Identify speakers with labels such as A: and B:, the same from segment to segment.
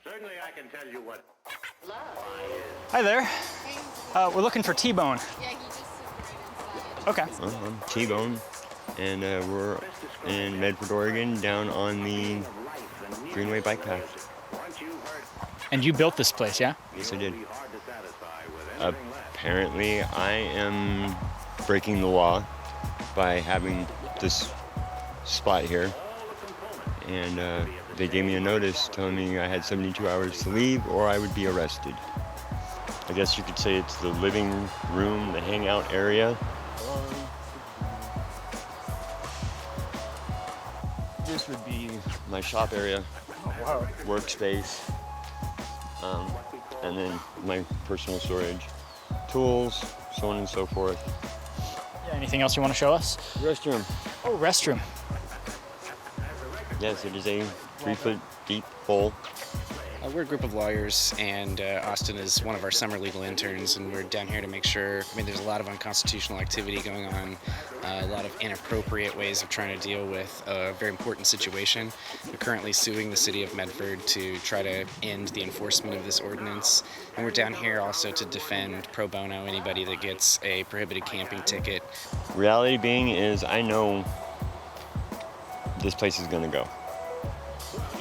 A: Certainly I can tell you what love is.
B: Hi there. We're looking for T-Bone.
C: Yeah, he just sits right inside.
B: Okay.
D: I'm T-Bone, and we're in Medford, Oregon, down on the Greenway bike path.
B: And you built this place, yeah?
D: Yes, I did. Apparently, I am breaking the law by having this spot here, and they gave me a notice telling me I had 72 hours to leave or I would be arrested. I guess you could say it's the living room, the hangout area. This would be my shop area, workspace, and then my personal storage, tools, so on and so forth.
B: Yeah, anything else you want to show us?
D: Restroom.
B: Oh, restroom.
D: Yes, it is a 3-foot deep hole.
E: We're a group of lawyers, and Austin is one of our summer legal interns, and we're down here to make sure, there's a lot of unconstitutional activity going on, a lot of inappropriate ways of trying to deal with a very important situation. We're currently suing the city of Medford to try to end the enforcement of this ordinance, and we're down here also to defend pro bono anybody that gets a prohibited camping ticket.
D: Reality being is I know this place is going to go.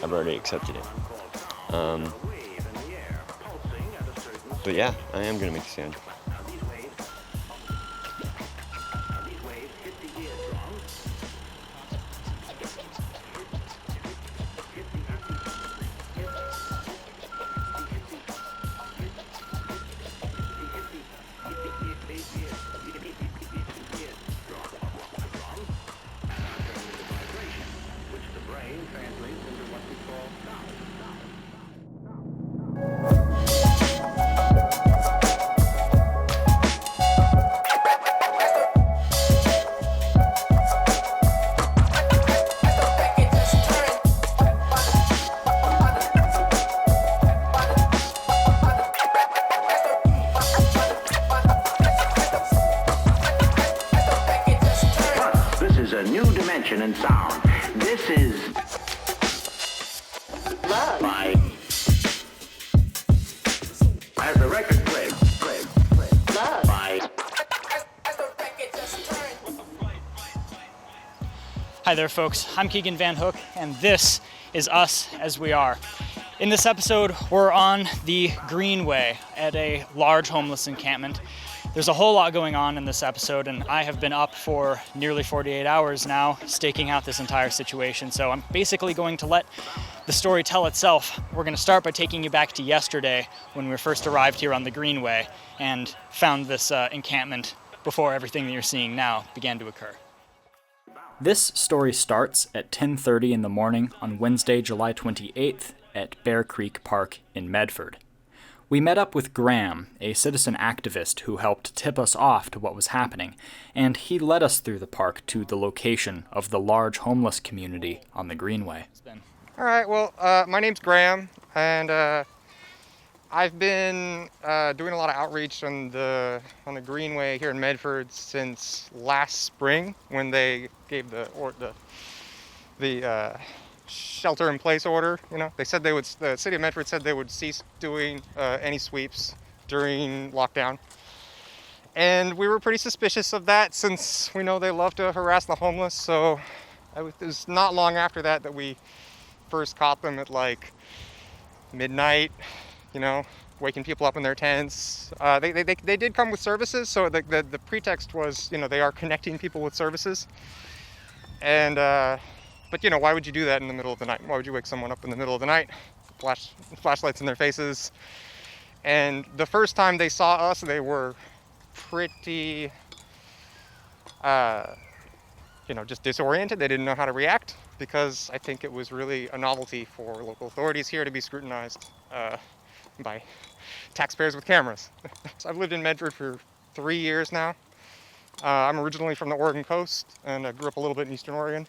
D: I've already accepted it. But yeah, I am going to make a stand.
A: A new dimension in sound. This is love. As the record plays, love.
B: Hi there, folks. I'm Keegan Van Hook, and this is Us As We Are. In this episode, we're on the Greenway at a large homeless encampment. There's a whole lot going on in this episode, and I have been up for nearly 48 hours now, staking out this entire situation. So I'm basically going to let the story tell itself. We're going to start by taking you back to yesterday when we first arrived here on the Greenway and found this encampment before everything that you're seeing now began to occur. This story starts at 10:30 in the morning on Wednesday, July 28th at Bear Creek Park in Medford. We met up with Graham, a citizen activist who helped tip us off to what was happening, and he led us through the park to the location of the large homeless community on the Greenway.
F: All right, well, my name's Graham, and I've been doing a lot of outreach on the Greenway here in Medford since last spring when they gave the shelter-in-place order. They said the city of Medford said they would cease doing any sweeps during lockdown. And we were pretty suspicious of that since we know they love to harass the homeless. So it was not long after that we first caught them at like midnight, waking people up in their tents. They did come with services, so the pretext was, they are connecting people with services. And but why would you do that in the middle of the night? Why would you wake someone up in the middle of the night, flashlights in their faces? And the first time they saw us, they were pretty, just disoriented. They didn't know how to react because I think it was really a novelty for local authorities here to be scrutinized by taxpayers with cameras. So I've lived in Medford for 3 years now. I'm originally from the Oregon coast, and I grew up a little bit in Eastern Oregon.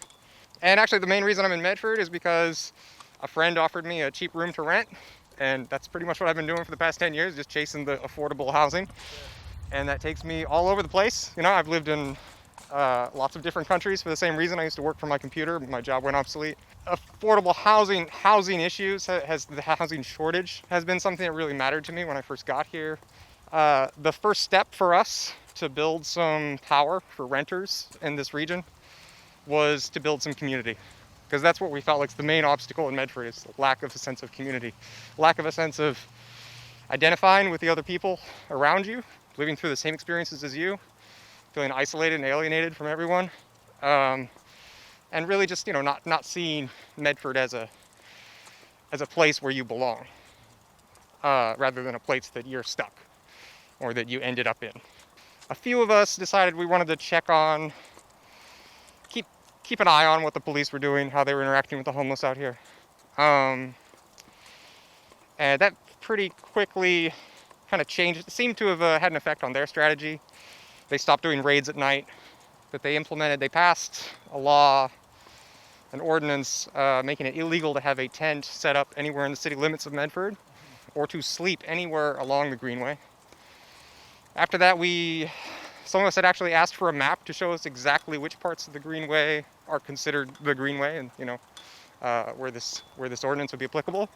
F: And actually the main reason I'm in Medford is because a friend offered me a cheap room to rent, and that's pretty much what I've been doing for the past 10 years, just chasing the affordable housing. And that takes me all over the place. I've lived in lots of different countries for the same reason. I used to work for my computer, my job went obsolete. Affordable housing issues, the housing shortage has been something that really mattered to me when I first got here. The first step for us to build some power for renters in this region was to build some community, because that's what we felt like the main obstacle in Medford is the lack of a sense of community, lack of a sense of identifying with the other people around you, living through the same experiences as you, feeling isolated and alienated from everyone, and really just not seeing Medford as a place where you belong, rather than a place that you're stuck or that you ended up in. A few of us decided we wanted to keep an eye on what the police were doing, how they were interacting with the homeless out here. And that pretty quickly kind of changed. It seemed to have had an effect on their strategy. They stopped doing raids at night, but they passed a law, an ordinance making it illegal to have a tent set up anywhere in the city limits of Medford or to sleep anywhere along the Greenway. After that, some of us had actually asked for a map to show us exactly which parts of the Greenway are considered the Greenway and, where this ordinance would be applicable.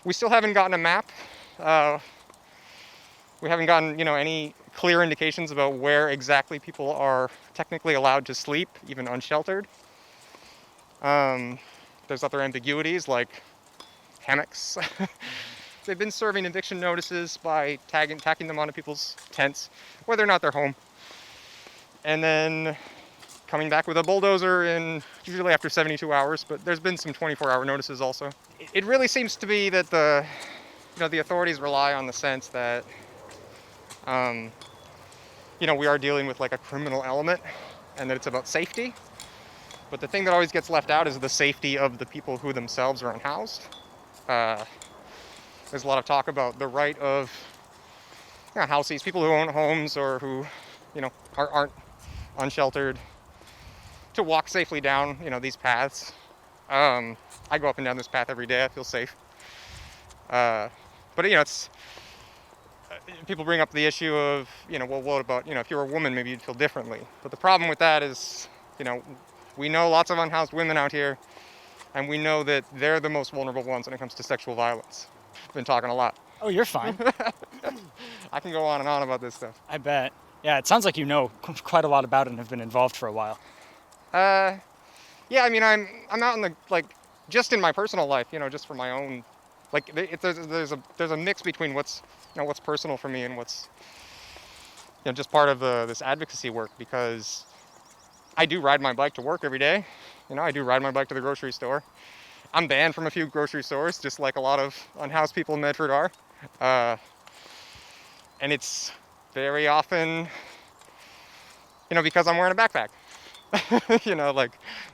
F: We still haven't gotten a map. We haven't gotten, any clear indications about where exactly people are technically allowed to sleep, even unsheltered. There's other ambiguities like hammocks. They've been serving eviction notices by tacking them onto people's tents, whether or not they're home. And then coming back with a bulldozer usually after 72 hours, but there's been some 24-hour notices also. It really seems to be that the authorities rely on the sense that, we are dealing with like a criminal element and that it's about safety. But the thing that always gets left out is the safety of the people who themselves are unhoused. There's a lot of talk about the right of housees, people who own homes or who, aren't unsheltered, to walk safely down, these paths. I go up and down this path every day. I feel safe. But it's people bring up the issue of, well, what about, if you're a woman, maybe you'd feel differently. But the problem with that is, we know lots of unhoused women out here, and we know that they're the most vulnerable ones when it comes to sexual violence. I've been talking a lot.
B: Oh, you're fine.
F: I can go on and on about this stuff.
B: I bet. Yeah, it sounds like you know quite a lot about it and have been involved for a while.
F: Yeah, I'm out in the, just in my personal life, just for my own, there's a mix between what's personal for me and what's, just part of this advocacy work, because I do ride my bike to work every day. I do ride my bike to the grocery store. I'm banned from a few grocery stores, just like a lot of unhoused people in Medford are. And it's very often, because I'm wearing a backpack.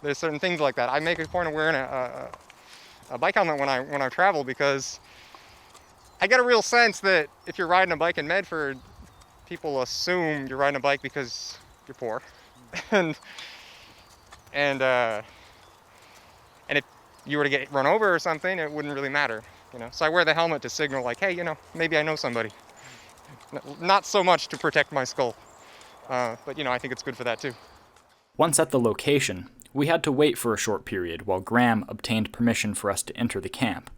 F: There's certain things like that. I make a point of wearing a bike helmet when I travel, because I get a real sense that if you're riding a bike in Medford, people assume you're riding a bike because you're poor. and if you were to get run over or something, it wouldn't really matter, So I wear the helmet to signal like, hey, maybe I know somebody. Not so much to protect my skull, but I think it's good for that too.
B: Once at the location, we had to wait for a short period while Graham obtained permission for us to enter the camp.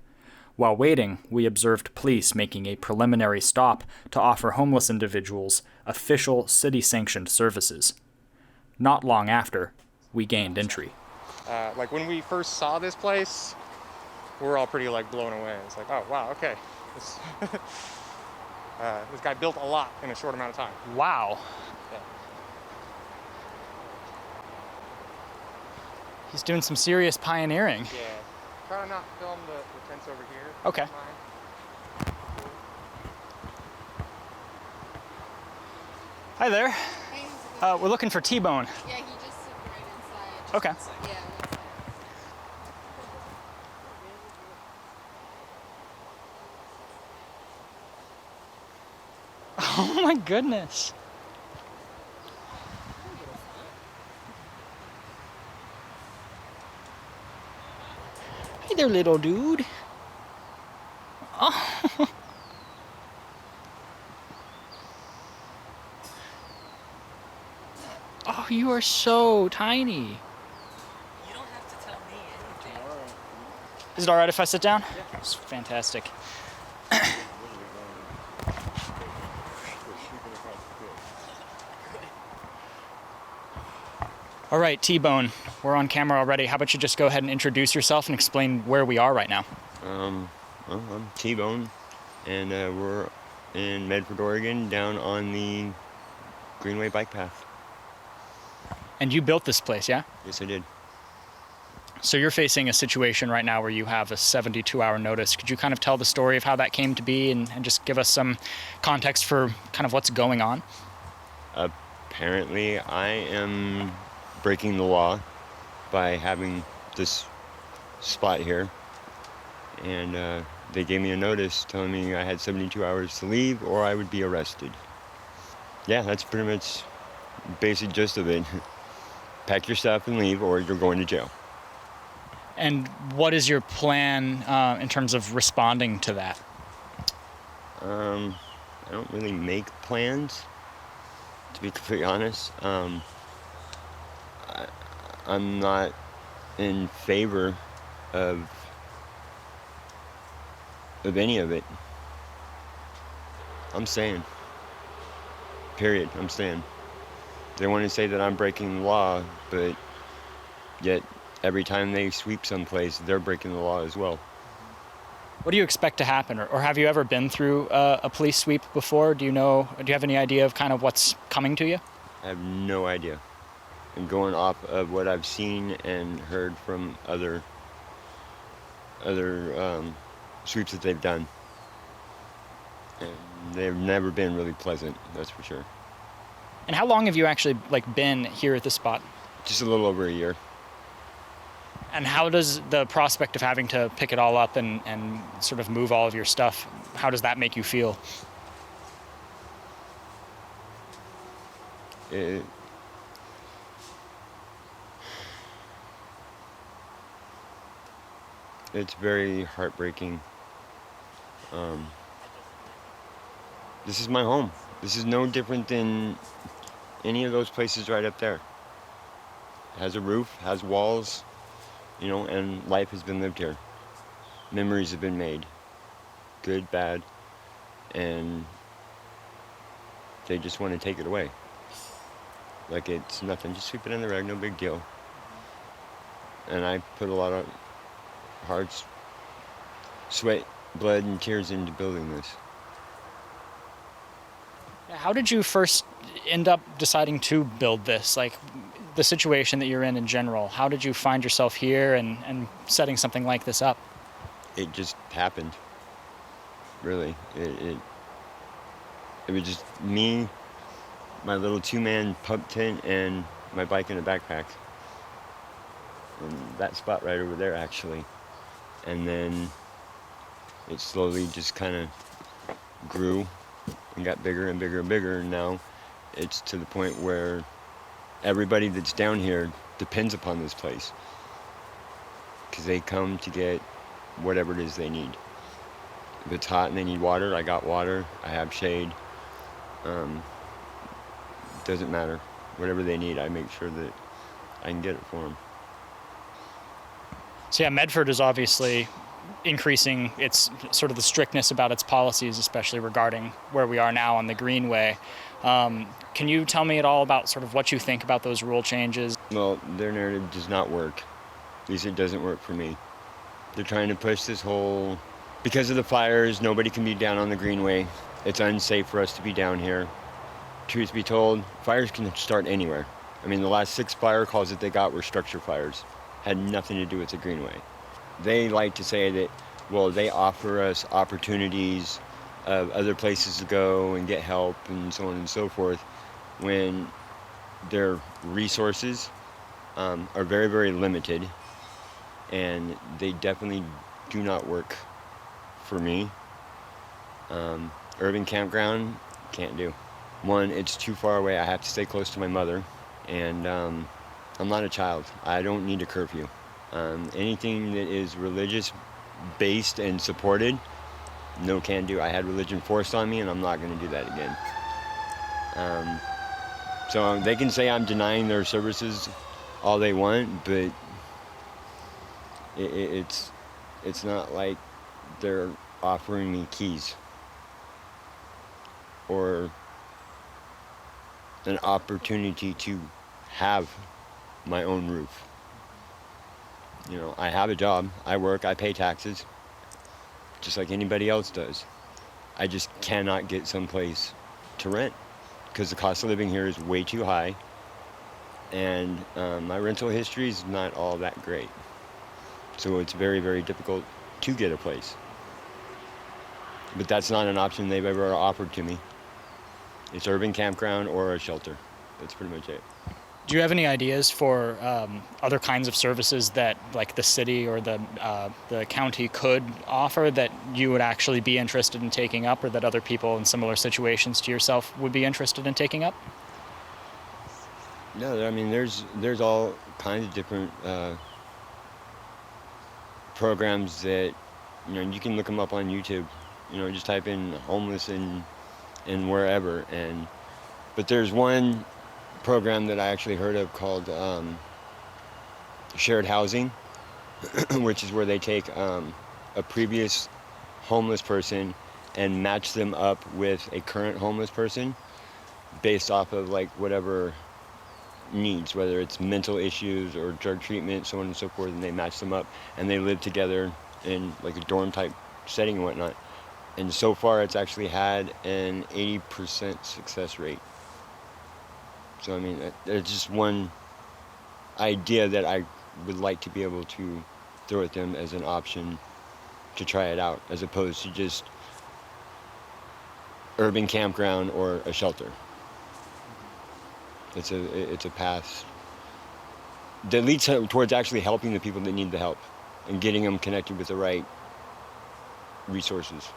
B: While waiting, we observed police making a preliminary stop to offer homeless individuals official city-sanctioned services. Not long after, we gained entry.
F: When we first saw this place, we were all pretty blown away. It's like, oh wow, okay. This guy built a lot in a short amount of time.
B: Wow.
F: Yeah.
B: He's doing some serious pioneering.
F: Yeah. Try to not film the tents over here.
B: Okay. Hi there.
C: Hey,
B: We're looking for T-Bone.
C: yeah, he just sit right inside.
B: Okay.
C: Yeah, one side.
B: Oh my goodness. Hey there, little dude. Oh. Oh. you are so tiny.
G: You don't have to tell me anything.
B: Is it all right if I sit down? Yeah. It's fantastic. All right, T-Bone, we're on camera already. How about you just go ahead and introduce yourself and explain where we are right now?
D: Well, I'm T-Bone, and we're in Medford, Oregon, down on the Greenway bike path.
B: And you built this place, yeah?
D: Yes, I did.
B: So you're facing a situation right now where you have a 72-hour notice. Could you kind of tell the story of how that came to be and just give us some context for kind of what's going on?
D: Apparently, I am breaking the law by having this spot here, and they gave me a notice telling me I had 72 hours to leave or I would be arrested. Yeah, that's pretty much basic gist of it. Pack your stuff and leave or you're going to jail.
B: And what is your plan in terms of responding to that?
D: I don't really make plans, to be completely honest. I'm not in favor of any of it. I'm staying. Period. I'm staying. They want to say that I'm breaking the law, but yet every time they sweep someplace, they're breaking the law as well.
B: What do you expect to happen? Or have you ever been through a police sweep before? Do you have any idea of kind of what's coming to you?
D: I have no idea. And going off of what I've seen and heard from other sweeps that they've done, and they've never been really pleasant, that's for sure.
B: And how long have you actually been here at this spot?
D: Just a little over a year.
B: And how does the prospect of having to pick it all up and sort of move all of your stuff, how does that make you feel?
D: It's very heartbreaking. This is my home. This is no different than any of those places right up there. It has a roof, has walls, and life has been lived here. Memories have been made, good, bad, and they just want to take it away. Like it's nothing, just sweep it in the rag, no big deal. And I put a lot of hard sweat, blood, and tears into building this.
B: How did you first end up deciding to build this? Like the situation that you're in general, how did you find yourself here and setting something like this up?
D: It just happened, really. It was just me, my little two-man pump tent, and my bike in a backpack. And that spot right over there, actually. And then it slowly just kind of grew and got bigger and bigger and bigger, and now it's to the point where everybody that's down here depends upon this place because they come to get whatever it is they need. If it's hot and they need water, I got water, I have shade. Doesn't matter. Whatever they need, I make sure that I can get it for them.
B: So yeah, Medford is obviously increasing its sort of the strictness about its policies, especially regarding where we are now on the Greenway. Can you tell me at all about sort of what you think about those rule changes?
D: Well, their narrative does not work. At least it doesn't work for me. They're trying to push this whole, because of the fires, nobody can be down on the Greenway. It's unsafe for us to be down here. Truth be told, fires can start anywhere. I mean, the last 6 fire calls that they got were structure fires. Had nothing to do with the Greenway. They like to say that, well, they offer us opportunities of other places to go and get help and so on and so forth, when their resources are very, very limited, and they definitely do not work for me. Urban campground, can't do. One, it's too far away. I have to stay close to my mother, and I'm not a child. I don't need a curfew. Anything that is religious based and supported, no can do. I had religion forced on me, and I'm not going to do that again. So they can say I'm denying their services all they want, but it's not like they're offering me keys or an opportunity to have my own roof. You know, I have a job, I work, I pay taxes, just like anybody else does. I just cannot get someplace to rent because the cost of living here is way too high, and my rental history is not all that great. So it's very, very difficult to get a place. But that's not an option they've ever offered to me. It's urban campground or a shelter. That's pretty much it.
B: Do you have any ideas for other kinds of services that, like, the city or the county could offer that you would actually be interested in taking up, or that other people in similar situations to yourself would be interested in taking up?
D: No, I mean, there's all kinds of different programs that, you know, you can look them up on YouTube. You know, just type in homeless in wherever, but there's one program that I actually heard of called shared housing, which is where they take a previous homeless person and match them up with a current homeless person based off of like whatever needs, whether it's mental issues or drug treatment, so on and so forth, and they match them up and they live together in like a dorm type setting and whatnot. And so far it's actually had an 80% success rate. So I mean, there's just one idea that I would like to be able to throw at them as an option to try it out, as opposed to just urban campground or a shelter. It's a path that leads towards actually helping the people that need the help and getting them connected with the right resources.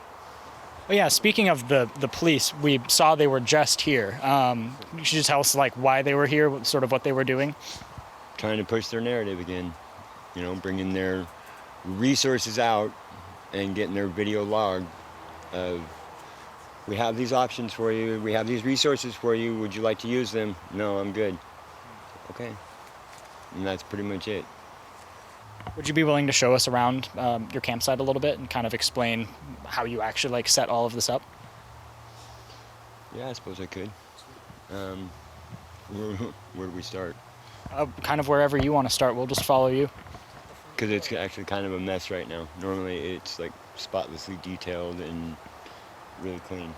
B: Well, yeah, speaking of the police, we saw they were just here. You should just tell us, like, why they were here, sort of what they were doing.
D: Trying to push their narrative again, you know, bringing their resources out and getting their video log of, we have these options for you, we have these resources for you, would you like to use them? No, I'm good. Okay. And that's pretty much it.
B: Would you be willing to show us around your campsite a little bit and kind of explain how you actually, like, set all of this up?
D: Yeah, I suppose I could. Where do we start?
B: Kind of wherever you want to start. We'll just follow you.
D: Because it's actually kind of a mess right now. Normally it's like spotlessly detailed and really clean.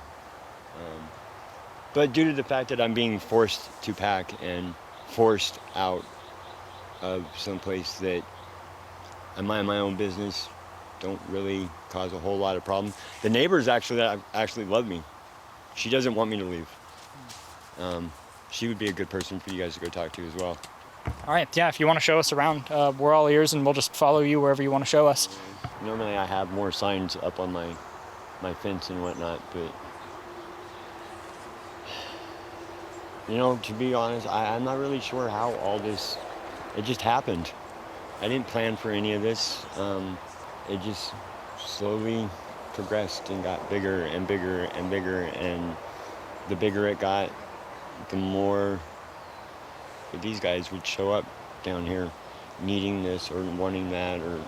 D: But due to the fact that I'm being forced to pack and forced out of someplace that I mind my own business, don't really cause a whole lot of problems. The neighbors actually love me. She doesn't want me to leave. She would be a good person for you guys to go talk to as well.
B: All right, yeah, if you want to show us around, we're all ears, and we'll just follow you wherever you want to show us.
D: Normally I have more signs up on my fence and whatnot, but you know, to be honest, I'm not really sure how all this, it just happened. I didn't plan for any of this. It just slowly progressed and got bigger and bigger and bigger, and the bigger it got, the more these guys would show up down here needing this or wanting that, and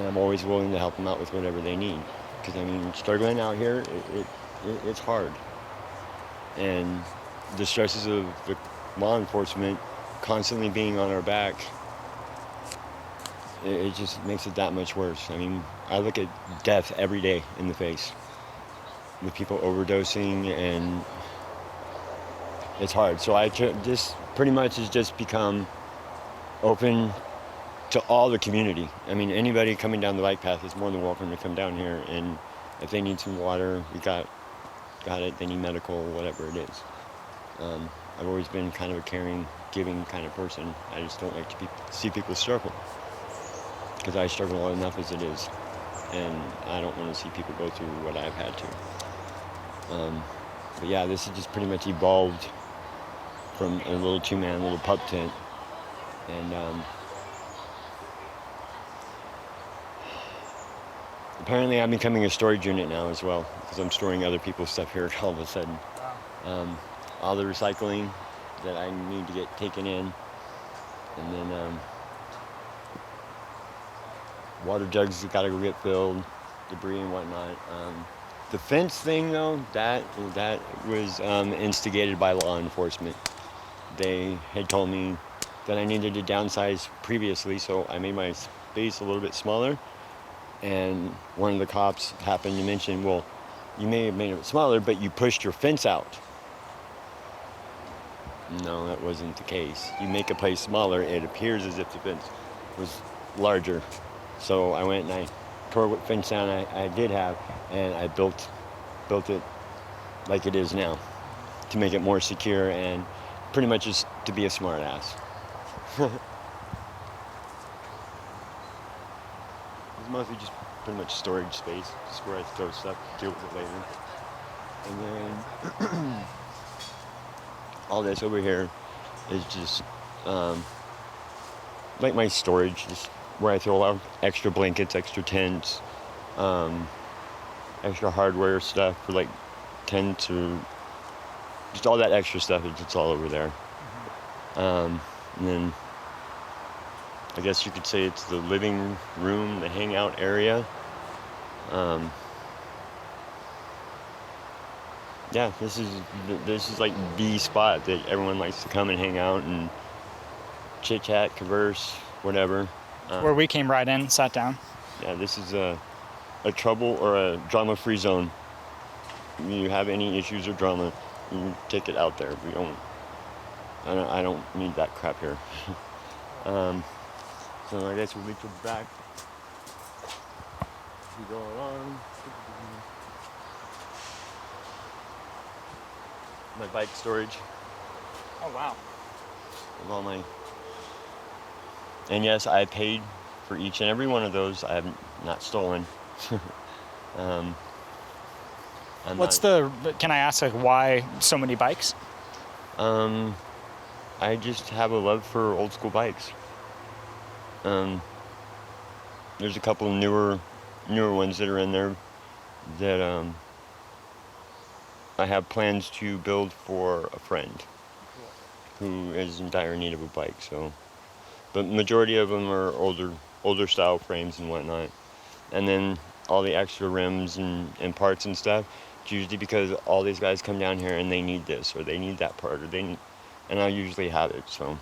D: I'm always willing to help them out with whatever they need, because I mean, struggling out here, it's hard, and the stresses of the law enforcement constantly being on our back, it just makes it that much worse. I mean, I look at death every day in the face with people overdosing, and it's hard. So this pretty much has just become open to all the community. I mean, anybody coming down the bike path is more than welcome to come down here, and if they need some water, we got it. They need medical, whatever it is. I've always been kind of a caring, giving kind of person. I just don't like to see people struggle, because I struggle enough as it is, and I don't want to see people go through what I've had to. But yeah, this has just pretty much evolved from a little two-man, little pup tent, and apparently I'm becoming a storage unit now as well, because I'm storing other people's stuff here all of a sudden. all the recycling that I need to get taken in, and then water jugs got to go get filled, debris and whatnot. The fence thing, though, that was instigated by law enforcement. They had told me that I needed to downsize previously, so I made my space a little bit smaller. And one of the cops happened to mention, well, you may have made it smaller, but you pushed your fence out. No, that wasn't the case. You make a place smaller, it appears as if the fence was larger. So I went and I tore what fence down I did have, and I built it like it is now to make it more secure and pretty much just to be a smart ass. It's mostly just pretty much storage space, just where I throw stuff, deal with it later. And then all this over here is just like my storage, just where I throw a lot of extra blankets, extra tents, extra hardware stuff for like tents or just all that extra stuff. It's all over there. And then I guess you could say it's the living room, the hangout area. Yeah, this is like the spot that everyone likes to come and hang out and chit chat, converse, whatever.
B: Where we came right in, sat down.
D: Yeah, this is a trouble or a drama-free zone. If you have any issues or drama, you can take it out there. I don't need that crap here. So I guess we'll meet to the back. We go along. My bike storage.
B: Oh, wow.
D: With all my... And yes, I paid for each and every one of those. I have not stolen.
B: Can I ask, like, why so many bikes?
D: I just have a love for old school bikes. There's a couple of newer ones that are in there that I have plans to build for a friend who is in dire need of a bike. So, but majority of them are older style frames and whatnot, and then all the extra rims and parts and stuff. It's usually because all these guys come down here and they need this or they need that part and I usually have it. So.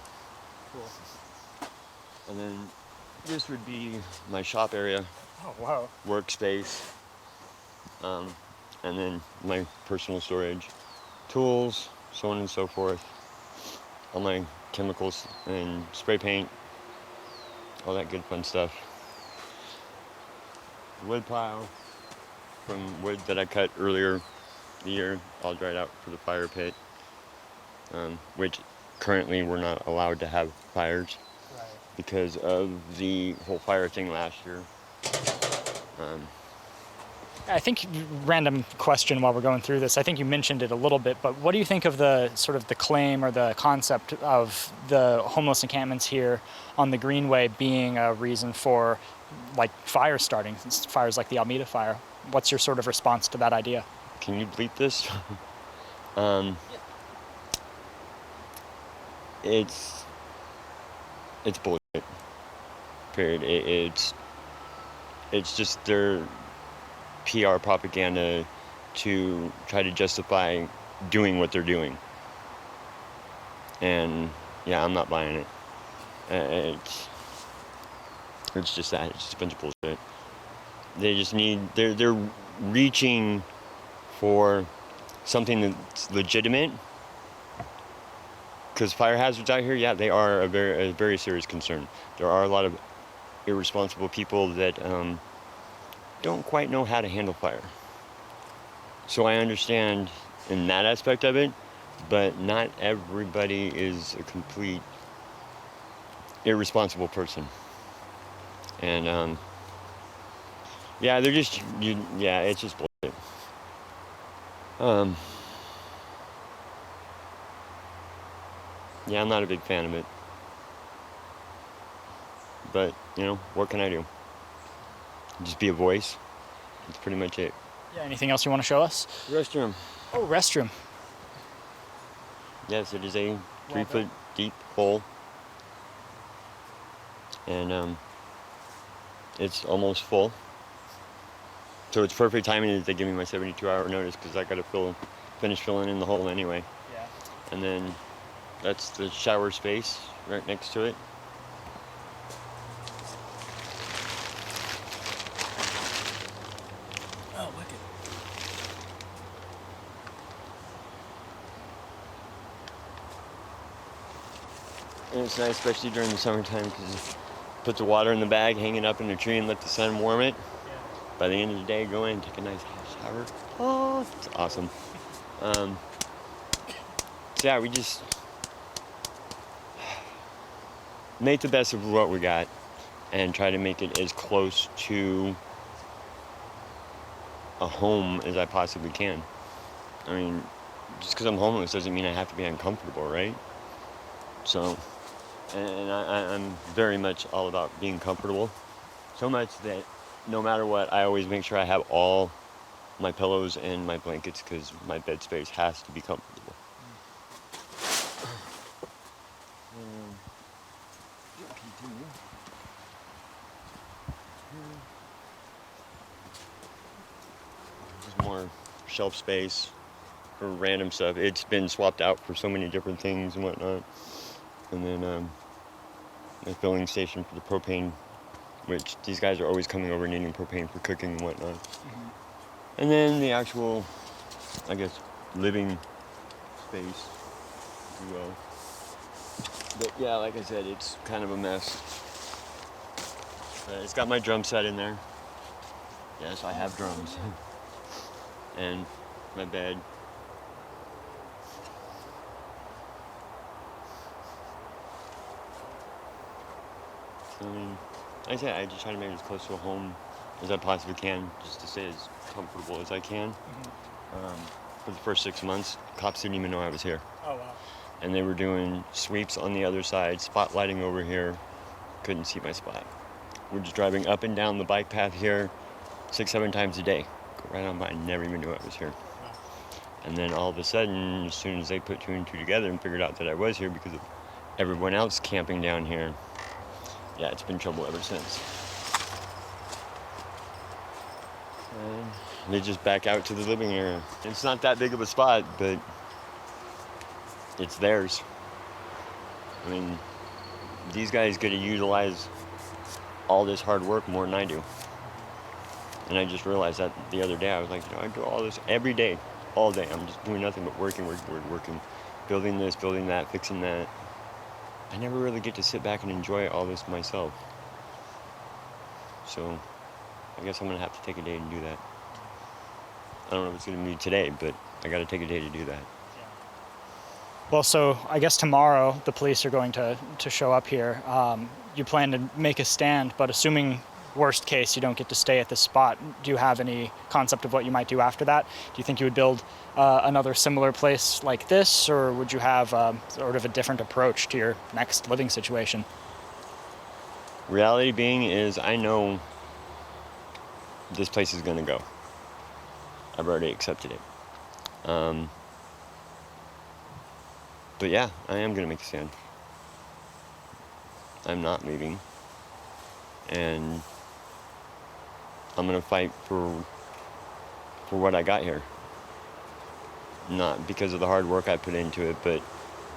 D: Cool. And then this would be my shop area.
B: Oh, wow.
D: Workspace. And then my personal storage, tools, so on and so forth. All my chemicals and spray paint, all that good fun stuff. Wood pile from wood that I cut earlier the year, all dried out for the fire pit, which currently we're not allowed to have fires because of the whole fire thing last year.
B: I think, random question while we're going through this, I think you mentioned it a little bit, but what do you think of the sort of the claim or the concept of the homeless encampments here on the Greenway being a reason for like fire starting, fires like the Alameda fire? What's your sort of response to that idea?
D: Can you bleep this? It's bullshit. Period. It's just their PR propaganda to try to justify doing what they're doing. And yeah, I'm not buying it. It's just that. It's just a bunch of bullshit. They just they're reaching for something that's legitimate. Because fire hazards out here, yeah, they are a very serious concern. There are a lot of irresponsible people that don't quite know how to handle fire. So I understand in that aspect of it, but not everybody is a complete irresponsible person. And yeah, they're just it's just bullshit. Yeah, I'm not a big fan of it. But, what can I do? Just be a voice. That's pretty much it.
B: Yeah, anything else you want to show us?
D: Restroom.
B: Oh, restroom.
D: Yes, it is a 3
B: built.
D: foot deep hole. And it's almost full. So it's perfect timing that they give me my 72-hour notice because I got to finish filling in the hole anyway.
B: Yeah.
D: And then that's the shower space right next to it.
G: Oh, wicked.
D: And it's nice, especially during the summertime, because you put the water in the bag, hang it up in the tree, and let the sun warm it.
B: Yeah.
D: By the end of the day, go in, take a nice hot shower. Oh, it's awesome. So yeah, we just make the best of what we got and try to make it as close to a home as I possibly can. I mean, just because I'm homeless doesn't mean I have to be uncomfortable, right? So, and I'm very much all about being comfortable. So much that no matter what, I always make sure I have all my pillows and my blankets because my bed space has to be comfortable. Just more shelf space for random stuff. It's been swapped out for so many different things and whatnot. And then a filling station for the propane, which these guys are always coming over needing propane for cooking and whatnot. Mm-hmm. And then the actual, I guess, living space, if you will. But yeah, like I said, it's kind of a mess. It's got my drum set in there. Yes, I have drums. And my bed. So, I mean, like I said, I just try to make it as close to a home as I possibly can, just to stay as comfortable as I can. Mm-hmm. For the first 6 months, cops didn't even know I was here.
B: Oh, wow.
D: And they were doing sweeps on the other side, spotlighting over here. Couldn't see my spot. We're just driving up and down the bike path here 6-7 times a day. Go right on by, never even knew I was here.
B: Wow.
D: And then all of a sudden, as soon as they put 2 and 2 together and figured out that I was here because of everyone else camping down here, yeah, it's been trouble ever since. And they just back out to the living area. It's not that big of a spot, but it's theirs. I mean, these guys get to utilize all this hard work more than I do. And I just realized that the other day. I was like, I do all this every day, all day. I'm just doing nothing but working, building this, building that, fixing that. I never really get to sit back and enjoy all this myself. So I guess I'm gonna have to take a day and do that. I don't know if it's gonna be today, but I gotta take a day to do that.
B: Well, so I guess tomorrow the police are going to show up here. You plan to make a stand, but assuming worst case you don't get to stay at this spot, do you have any concept of what you might do after that? Do you think you would build another similar place like this, or would you have sort of a different approach to your next living situation?
D: Reality being is I know this place is gonna go. I've already accepted it. But yeah, I am gonna make a stand. I'm not leaving. And I'm gonna fight for what I got here. Not because of the hard work I put into it, but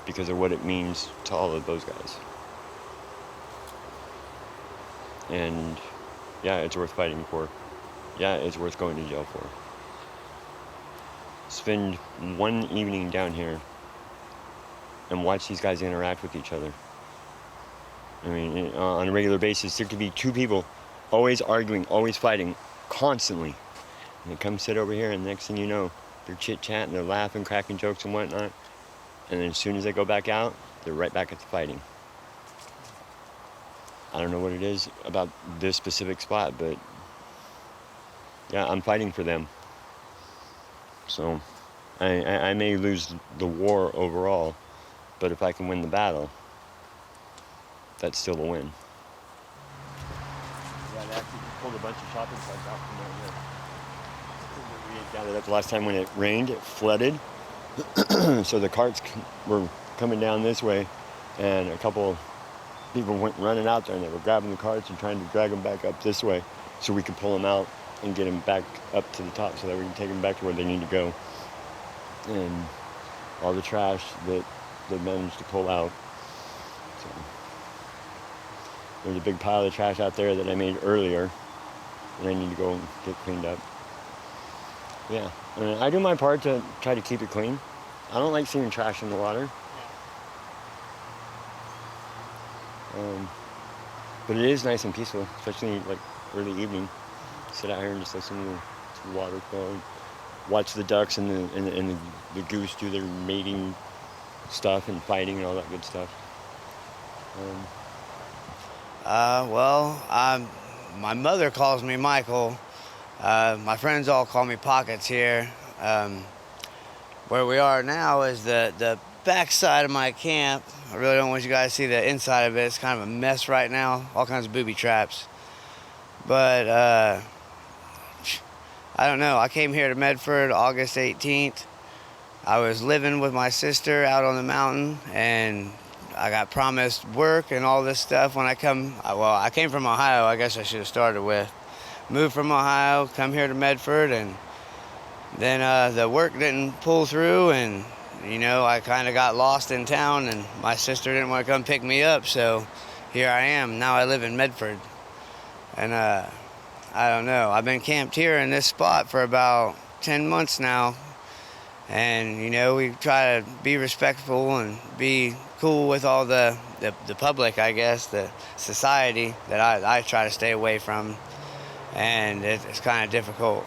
D: because of what it means to all of those guys. And yeah, it's worth fighting for. Yeah, it's worth going to jail for. Spend one evening down here and watch these guys interact with each other. I mean, on a regular basis, there could be 2 people always arguing, always fighting, constantly. And they come sit over here, and the next thing you know, they're chit-chatting, they're laughing, cracking jokes and whatnot. And then as soon as they go back out, they're right back at the fighting. I don't know what it is about this specific spot, but yeah, I'm fighting for them. So I may lose the war overall, but if I can win the battle, that's still a win. Yeah, they actually pulled a bunch of shopping carts out from down here. We had gathered up the last time when it rained, it flooded, So the carts were coming down this way, and a couple people went running out there, and they were grabbing the carts and trying to drag them back up this way so we could pull them out and get them back up to the top so that we can take them back to where they need to go. And all the trash that they managed to pull out. So there's a big pile of trash out there that I made earlier, and I need to go and get cleaned up. Yeah, I do my part to try to keep it clean. I don't like seeing trash in the water. But it is nice and peaceful, especially like early evening. Sit out here and just listen to the water flow, and watch the ducks and the goose do their mating stuff and fighting and all that good stuff.
H: My mother calls me Michael. My friends all call me Pockets here. Where we are now is the back side of my camp. I really don't want you guys to see the inside of it. It's kind of a mess right now, all kinds of booby traps. But I don't know. I came here to Medford August 18th. I was living with my sister out on the mountain, and I got promised work and all this stuff when I come. Well, I came from Ohio, I guess I should have started with. Moved from Ohio, come here to Medford, and then the work didn't pull through, and I kind of got lost in town, and my sister didn't want to come pick me up, so here I am. Now I live in Medford, and I don't know. I've been camped here in this spot for about 10 months now, and we try to be respectful and be cool with all the public, I guess, the society that I try to stay away from, and it's kind of difficult.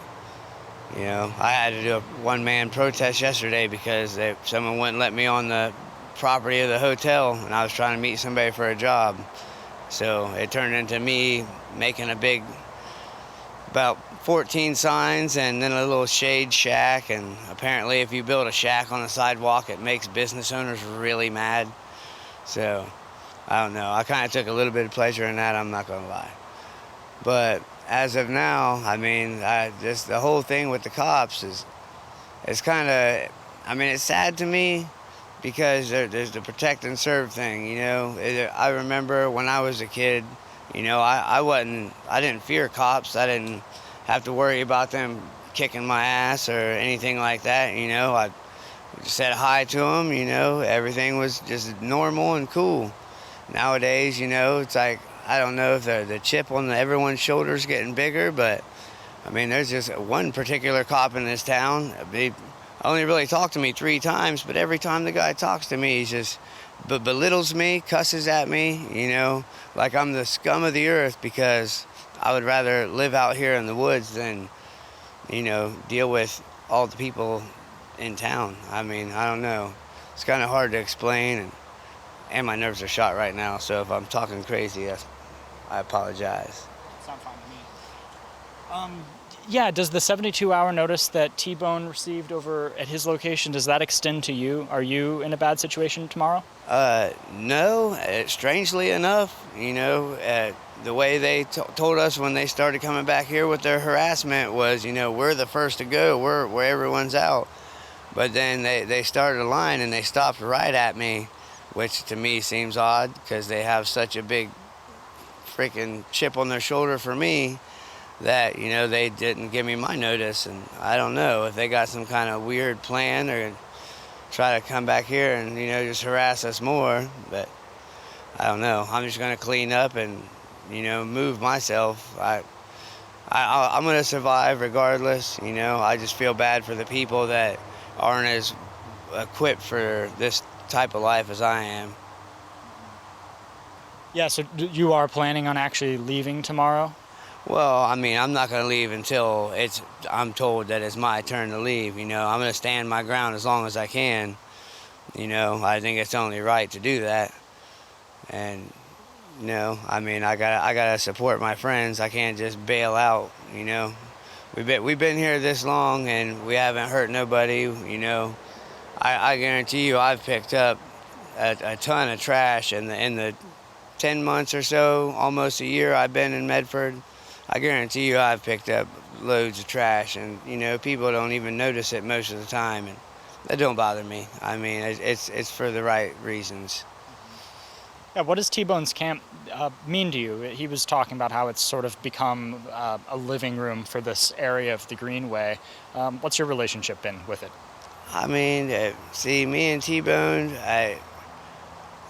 H: I had to do a one-man protest yesterday because someone wouldn't let me on the property of the hotel, and I was trying to meet somebody for a job. So it turned into me making about 14 signs and then a little shade shack, and apparently if you build a shack on the sidewalk, it makes business owners really mad. So I don't know. I kind of took a little bit of pleasure in that, I'm not going to lie. But as of now, the whole thing with the cops is kind of, it's sad to me because there's the protect and serve thing, I remember when I was a kid, I didn't fear cops. I didn't have to worry about them kicking my ass or anything like that, I said hi to them, everything was just normal and cool. Nowadays, it's like, I don't know if the chip on everyone's shoulder is getting bigger, but there's just one particular cop in this town. He only really talked to me 3 times, but every time the guy talks to me, he just belittles me, cusses at me, like I'm the scum of the earth, because I would rather live out here in the woods than, deal with all the people in town. I don't know. It's kind of hard to explain, and my nerves are shot right now, so if I'm talking crazy, I apologize.
B: Sounds fine to me. Yeah, does the 72-hour notice that T-Bone received over at his location, does that extend to you? Are you in a bad situation tomorrow?
H: No. Strangely enough, the way they told us when they started coming back here with their harassment was, we're the first to go, we're where everyone's out. But then they started a line and they stopped right at me, which to me seems odd because they have such a big freaking chip on their shoulder for me that, they didn't give me my notice. And I don't know if they got some kind of weird plan or try to come back here and, just harass us more. But I don't know. I'm just going to clean up and, move myself. I'm going to survive regardless. I just feel bad for the people that aren't as equipped for this type of life as I am.
B: Yeah, so you are planning on actually leaving tomorrow?
H: Well, I'm not going to leave until I'm told that it's my turn to leave. I'm going to stand my ground as long as I can. I think it's only right to do that. And, I gotta support my friends. I can't just bail out, We've been here this long and we haven't hurt nobody, I guarantee you I've picked up a ton of trash in the 10 months or so, almost a year I've been in Medford. I guarantee you I've picked up loads of trash, and people don't even notice it most of the time. And that don't bother me. I mean, it's for the right reasons.
B: Yeah, what does T-Bone's camp mean to you? He was talking about how it's sort of become a living room for this area of the Greenway. What's your relationship been with it?
H: I mean, see, me and T-Bone,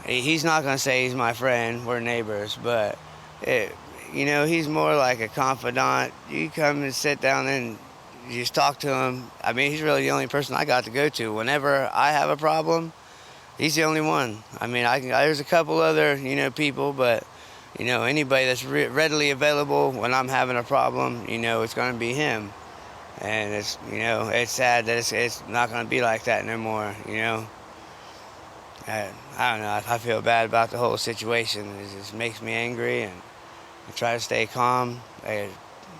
H: he's not going to say he's my friend. We're neighbors, but, he's more like a confidant. You come and sit down and you just talk to him. I mean, he's really the only person I got to go to. Whenever I have a problem, he's the only one. I mean, there's a couple other, people, but, anybody that's readily available when I'm having a problem, it's going to be him. And it's, it's sad that it's not going to be like that no more, I don't know. I feel bad about the whole situation. It just makes me angry, and I try to stay calm. I had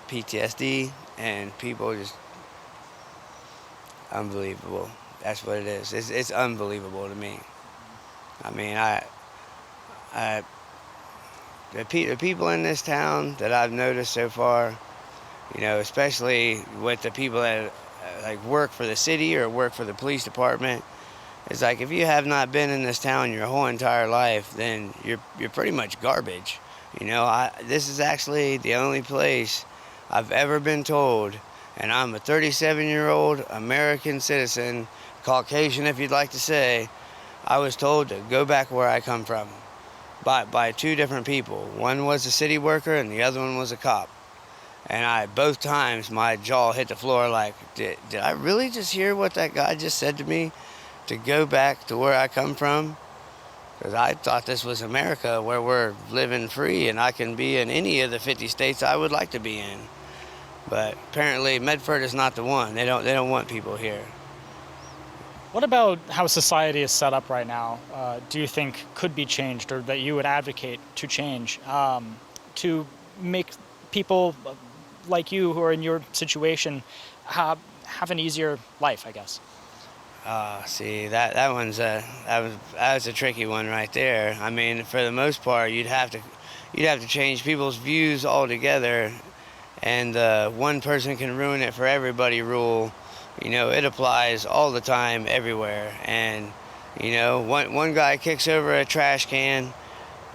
H: PTSD, and people just unbelievable. That's what it is. It's unbelievable to me. I mean, the people in this town that I've noticed so far, especially with the people that work for the city or work for the police department, it's like if you have not been in this town your whole entire life, then you're pretty much garbage. This is actually the only place I've ever been told, and I'm a 37-year-old American citizen, Caucasian if you'd like to say, I was told to go back where I come from by two different people. One was a city worker and the other one was a cop. And both times my jaw hit the floor like, did I really just hear what that guy just said to me? To go back to where I come from? Because I thought this was America, where we're living free and I can be in any of the 50 states I would like to be in. But apparently Medford is not the one. They don't want people here.
B: What about how society is set up right now, do you think could be changed, or that you would advocate to change, to make people like you who are in your situation have an easier life, I guess?
H: See, that one's that was a tricky one right there. I mean, for the most part, you'd have to change people's views altogether, and one person can ruin it for everybody rule. It applies all the time, everywhere. And one guy kicks over a trash can,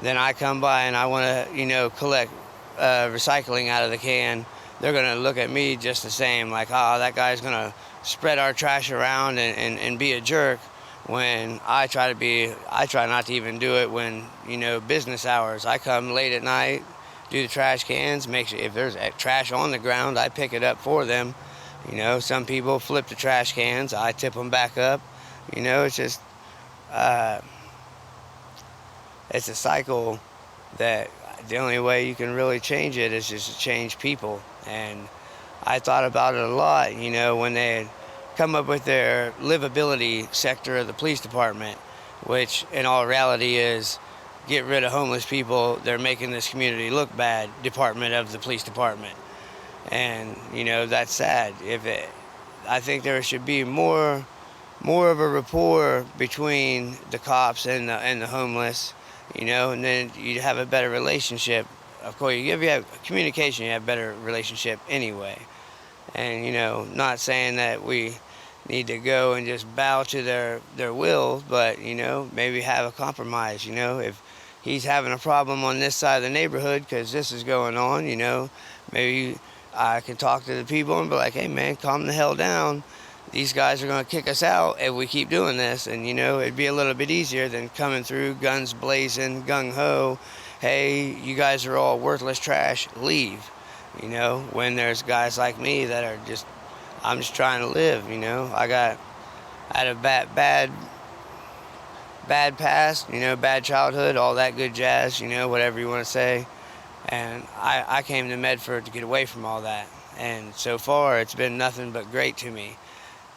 H: then I come by and I want to collect recycling out of the can. They're gonna look at me just the same, like, oh, that guy's gonna spread our trash around and be a jerk, when I try not to even do it when, business hours. I come late at night, do the trash cans, make sure if there's trash on the ground, I pick it up for them. Some people flip the trash cans, I tip them back up. It's just, it's a cycle that the only way you can really change it is just to change people. And I thought about it a lot, when they come up with their livability sector of the police department, which in all reality is get rid of homeless people. They're making this community look bad department of the police department. And, that's sad. I think there should be more of a rapport between the cops and the homeless, and then you'd have a better relationship. Of course, if you have communication, you have a better relationship anyway. And, not saying that we need to go and just bow to their will, but, maybe have a compromise. If he's having a problem on this side of the neighborhood because this is going on, maybe I can talk to the people and be like, hey, man, calm the hell down. These guys are going to kick us out if we keep doing this. And, it'd be a little bit easier than coming through, guns blazing, gung-ho. Hey, you guys are all worthless trash, leave. When there's guys like me that are I'm just trying to live, I had a bad past, bad childhood, all that good jazz, whatever you want to say. And I came to Medford to get away from all that. And so far, it's been nothing but great to me,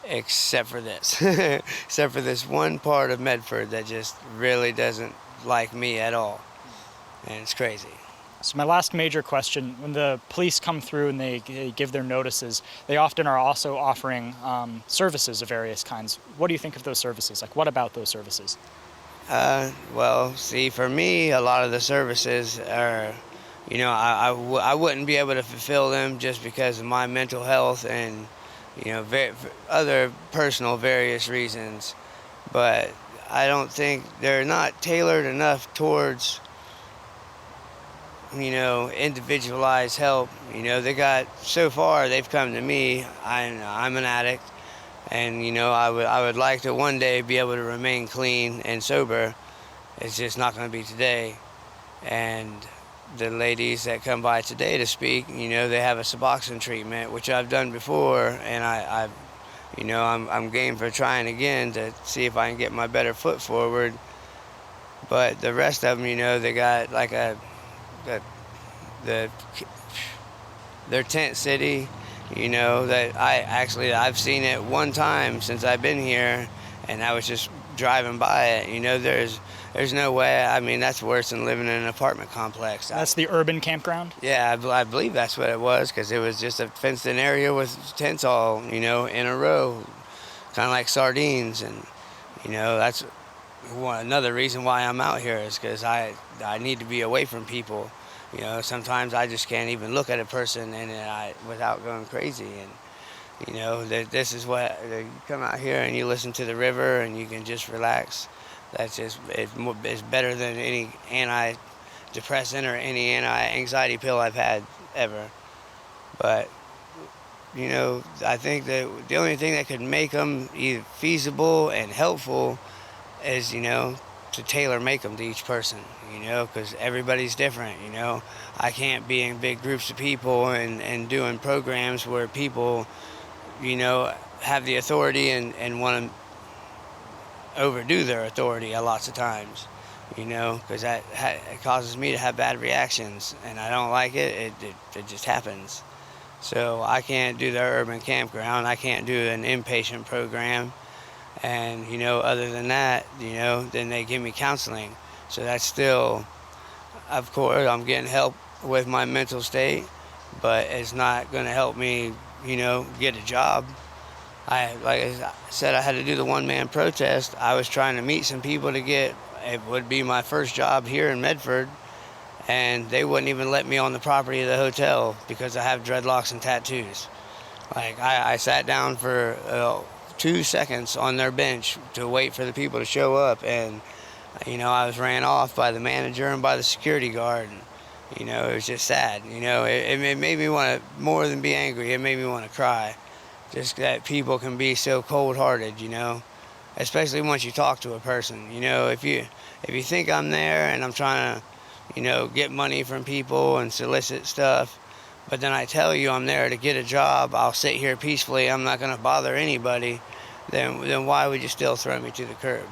H: except for this. Except for this one part of Medford that just really doesn't like me at all. And it's crazy.
B: So my last major question, when the police come through and they give their notices, they often are also offering services of various kinds. What do you think of those services? What about those services?
H: Well, see, for me, a lot of the services are, I wouldn't be able to fulfill them just because of my mental health and, other personal various reasons, but I don't think they're not tailored enough towards, individualized help. So far they've come to me. I'm an addict, and I would like to one day be able to remain clean and sober. It's just not going to be today. And the ladies that come by today to speak, they have a Suboxone treatment, which I've done before, and I'm game for trying again to see if I can get my better foot forward. But the rest of them, they got like their tent city, that I've seen it one time since I've been here, and I was just driving by it. There's no way. I mean, that's worse than living in an apartment complex.
B: That's the urban campground?
H: Yeah, I believe that's what it was, because it was just a fenced-in area with tents all, in a row, kind of like sardines. And, that's another reason why I'm out here, is because I need to be away from people. Sometimes I just can't even look at a person without going crazy. And, this is what, you come out here and you listen to the river and you can just relax. It's better than any antidepressant or any anti-anxiety pill I've had ever. But, I think that the only thing that could make them either feasible and helpful is, to tailor make them to each person, because everybody's different, I can't be in big groups of people and doing programs where people, have the authority and want to overdo their authority lots of times, because that it causes me to have bad reactions, and I don't like it. It just happens. So I can't do the urban campground. I can't do an inpatient program. And, other than that, then they give me counseling. So that's still, of course, I'm getting help with my mental state, but it's not going to help me, get a job. Like I said, I had to do the one-man protest. I was trying to meet some people to it would be my first job here in Medford, and they wouldn't even let me on the property of the hotel because I have dreadlocks and tattoos. Like, I sat down for 2 seconds on their bench to wait for the people to show up, and I was ran off by the manager and by the security guard. And, it was just sad. It made me want to, more than be angry, it made me want to cry. Just that people can be so cold-hearted, especially once you talk to a person. If you think I'm there and I'm trying to, get money from people and solicit stuff, but then I tell you I'm there to get a job, I'll sit here peacefully, I'm not going to bother anybody, then why would you still throw me to the curb?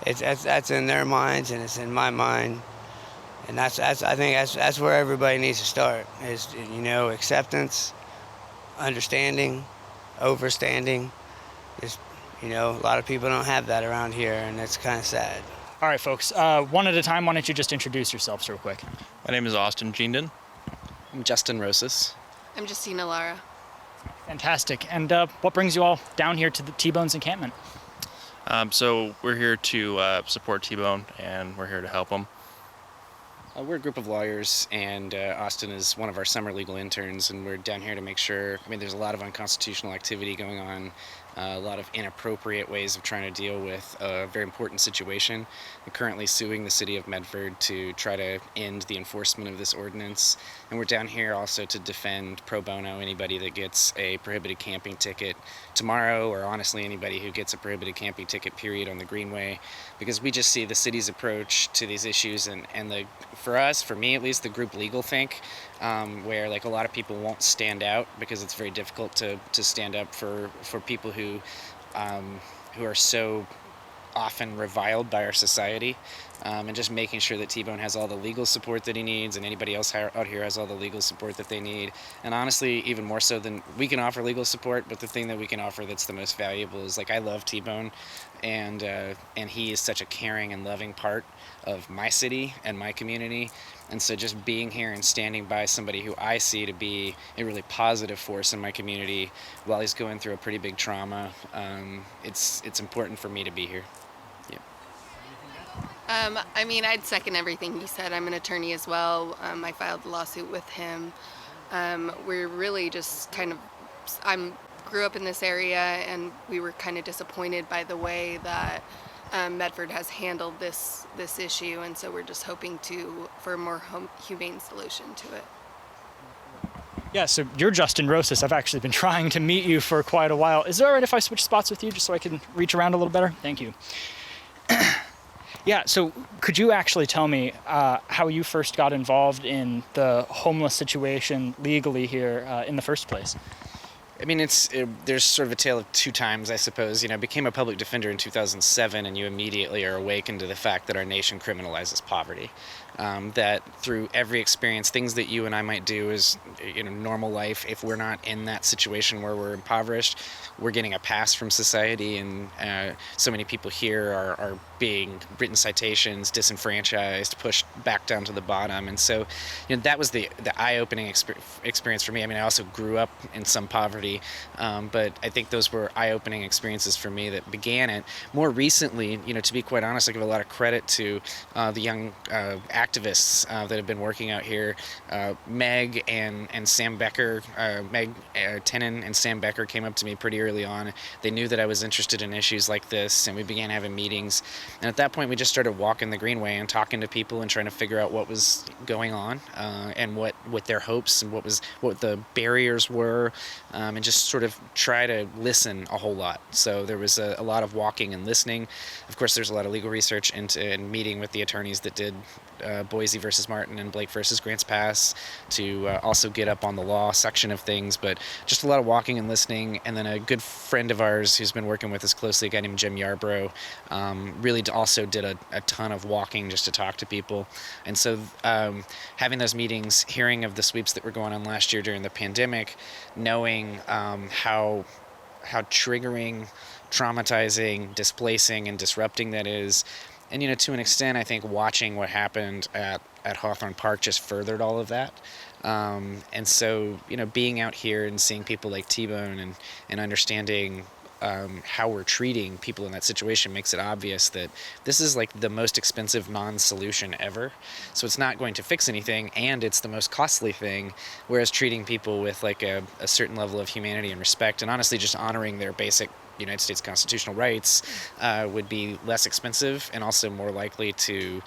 H: That's in their minds, and it's in my mind, and I think that's where everybody needs to start, is, acceptance, understanding, overstanding. Just, a lot of people don't have that around here, and it's kind of sad.
B: All right, folks, one at a time, why don't you just introduce yourselves real quick?
I: My name is Austin Jeandon.
E: I'm Justin Rosas.
C: I'm Justina Lara.
B: Fantastic. And what brings you all down here to the T-Bone's encampment?
I: So we're here to support T-Bone, and we're here to help him.
E: We're a group of lawyers, and Austin is one of our summer legal interns, and we're down here to make sure, there's a lot of unconstitutional activity going on, a lot of inappropriate ways of trying to deal with a very important situation. We're currently suing the city of Medford to try to end the enforcement of this ordinance, and we're down here also to defend pro bono anybody that gets a prohibited camping ticket tomorrow, or honestly anybody who gets a prohibited camping ticket period on the Greenway, because we just see the city's approach to these issues and for me at least, the group legal think, where like a lot of people won't stand out because it's very difficult to stand up for people who are so often reviled by our society, and just making sure that T-Bone has all the legal support that he needs, and anybody else out here has all the legal support that they need. And honestly, even more so than we can offer legal support, but the thing that we can offer that's the most valuable is, like, I love T-Bone, and he is such a caring and loving part of my city and my community. And so just being here and standing by somebody who I see to be a really positive force in my community while he's going through a pretty big trauma, it's important for me to be here. Yeah.
C: I'd second everything he said. I'm an attorney as well. I filed a lawsuit with him. We're really just kind of grew up in this area, and we were kind of disappointed by the way that Medford has handled this issue, and so we're just hoping for a more humane solution to it.
B: Yeah, so you're Justin Rosas. I've actually been trying to meet you for quite a while. Is it all right if I switch spots with you just so I can reach around a little better? Thank you. Yeah, so could you actually tell me how you first got involved in the homeless situation legally here in the first place?
E: I mean, there's sort of a tale of two times, I suppose. I became a public defender in 2007, and you immediately are awakened to the fact that our nation criminalizes poverty. That through every experience, things that you and I might do as normal life, if we're not in that situation where we're impoverished, we're getting a pass from society, and so many people here are being written citations, disenfranchised, pushed back down to the bottom. And so that was the eye-opening experience for me. I mean, I also grew up in some poverty, but I think those were eye-opening experiences for me that began it. More recently, to be quite honest, I give a lot of credit to the young activists that have been working out here. Meg and Sam Becker, Meg Tenon and Sam Becker came up to me pretty early on. They knew that I was interested in issues like this, and we began having meetings. And at that point, we just started walking the Greenway and talking to people and trying to figure out what was going on and what their hopes and what the barriers were, and just sort of try to listen a whole lot. So there was a lot of walking and listening. Of course, there's a lot of legal research and meeting with the attorneys that did Boise versus Martin and Blake versus Grants Pass to also get up on the law section of things, but just a lot of walking and listening. And then a good friend of ours who's been working with us closely, a guy named Jim Yarbrough, really also did a ton of walking just to talk to people. And so having those meetings, hearing of the sweeps that were going on last year during the pandemic, knowing how triggering, traumatizing, displacing, and disrupting that is. And, to an extent, I think watching what happened at Hawthorne Park just furthered all of that. And so, being out here and seeing people like T-Bone and understanding how we're treating people in that situation makes it obvious that this is like the most expensive non-solution ever. So it's not going to fix anything, and it's the most costly thing, whereas treating people with like a certain level of humanity and respect, and honestly just honoring their basic United States constitutional rights would be less expensive and also more likely to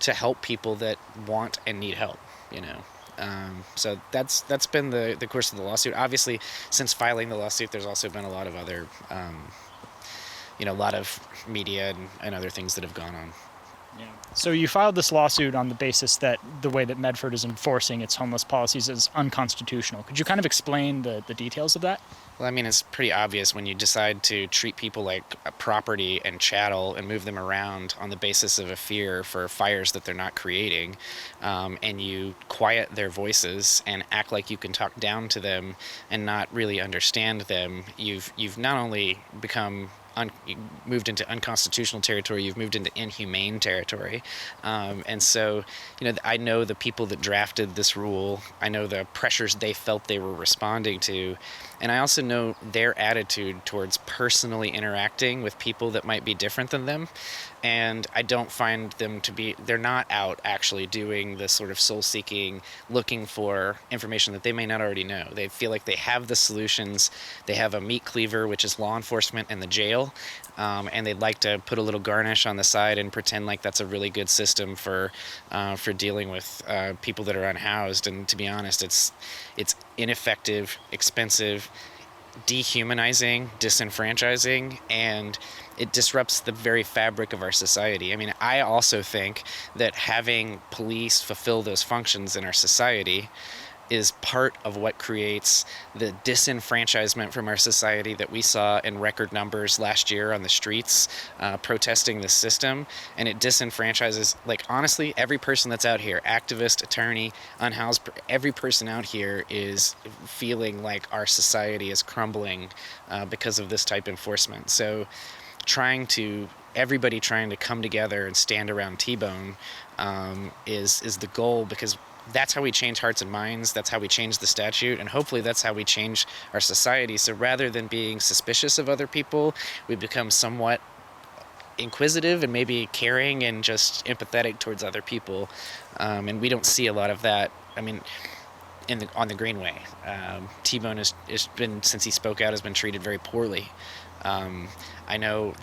E: help people that want and need help, So that's been the course of the lawsuit. Obviously, since filing the lawsuit, there's also been a lot of other, a lot of media and other things that have gone on.
B: Yeah. So you filed this lawsuit on the basis that the way that Medford is enforcing its homeless policies is unconstitutional. Could you kind of explain the details of that?
E: Well, I mean, it's pretty obvious when you decide to treat people like property and chattel and move them around on the basis of a fear for fires that they're not creating, and you quiet their voices and act like you can talk down to them and not really understand them. You've not only become moved into unconstitutional territory, you've moved into inhumane territory. And so, I know the people that drafted this rule, I know the pressures they felt they were responding to, and I also know their attitude towards personally interacting with people that might be different than them. And I don't find them to be, they're not out actually doing the sort of soul-seeking, looking for information that they may not already know. They feel like they have the solutions. They have a meat cleaver, which is law enforcement and the jail, and they'd like to put a little garnish on the side and pretend like that's a really good system for dealing with people that are unhoused. And to be honest, it's ineffective, expensive, dehumanizing, disenfranchising, and it disrupts the very fabric of our society. I mean, I also think that having police fulfill those functions in our society is part of what creates the disenfranchisement from our society that we saw in record numbers last year on the streets protesting the system. And it disenfranchises, like, honestly, every person that's out here, activist, attorney, unhoused, every person out here is feeling like our society is crumbling because of this type of enforcement. So everybody trying to come together and stand around T-Bone is the goal, because that's how we change hearts and minds. That's how we change the statute, and hopefully that's how we change our society. So rather than being suspicious of other people, we become somewhat inquisitive and maybe caring and just empathetic towards other people. And we don't see a lot of that. I mean, on the Greenway. T-Bone has been, since he spoke out, has been treated very poorly. I know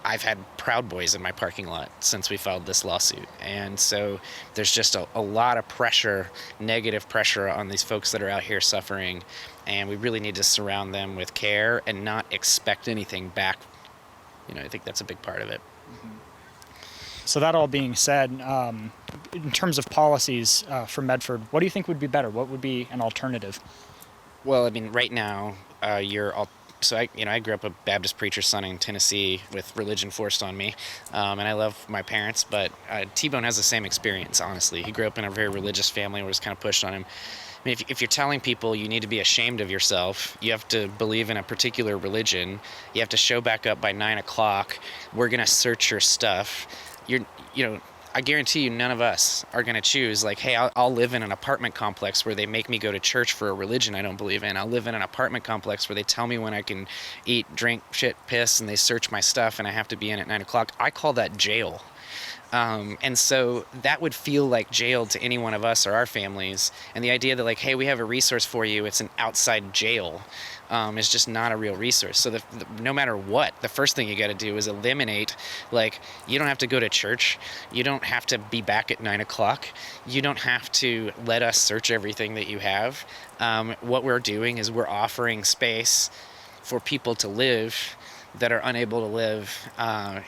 E: I've had Proud Boys in my parking lot since we filed this lawsuit. And so there's just a lot of pressure, negative pressure on these folks that are out here suffering. And we really need to surround them with care and not expect anything back. I think that's a big part of it.
B: So that all being said, in terms of policies for Medford, what do you think would be better? What would be an alternative?
E: Well, I mean, right now, So I grew up a Baptist preacher's son in Tennessee with religion forced on me, and I love my parents, but T-Bone has the same experience, honestly. He grew up in a very religious family where it was kind of pushed on him. I mean, if you're telling people you need to be ashamed of yourself, you have to believe in a particular religion, you have to show back up by 9 o'clock, we're going to search your stuff, I guarantee you none of us are going to choose, like, hey, I'll live in an apartment complex where they make me go to church for a religion I don't believe in. I'll live in an apartment complex where they tell me when I can eat, drink, shit, piss, and they search my stuff and I have to be in at 9 o'clock. I call that jail. And so that would feel like jail to any one of us or our families. And the idea that, like, hey, we have a resource for you, it's an outside jail, is just not a real resource. So no matter what, the first thing you got to do is eliminate, like, you don't have to go to church. You don't have to be back at 9 o'clock. You don't have to let us search everything that you have. What we're doing is we're offering space for people to live that are unable to live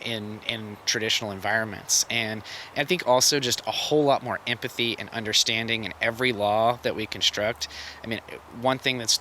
E: in traditional environments. And I think also just a whole lot more empathy and understanding in every law that we construct. I mean, one thing that's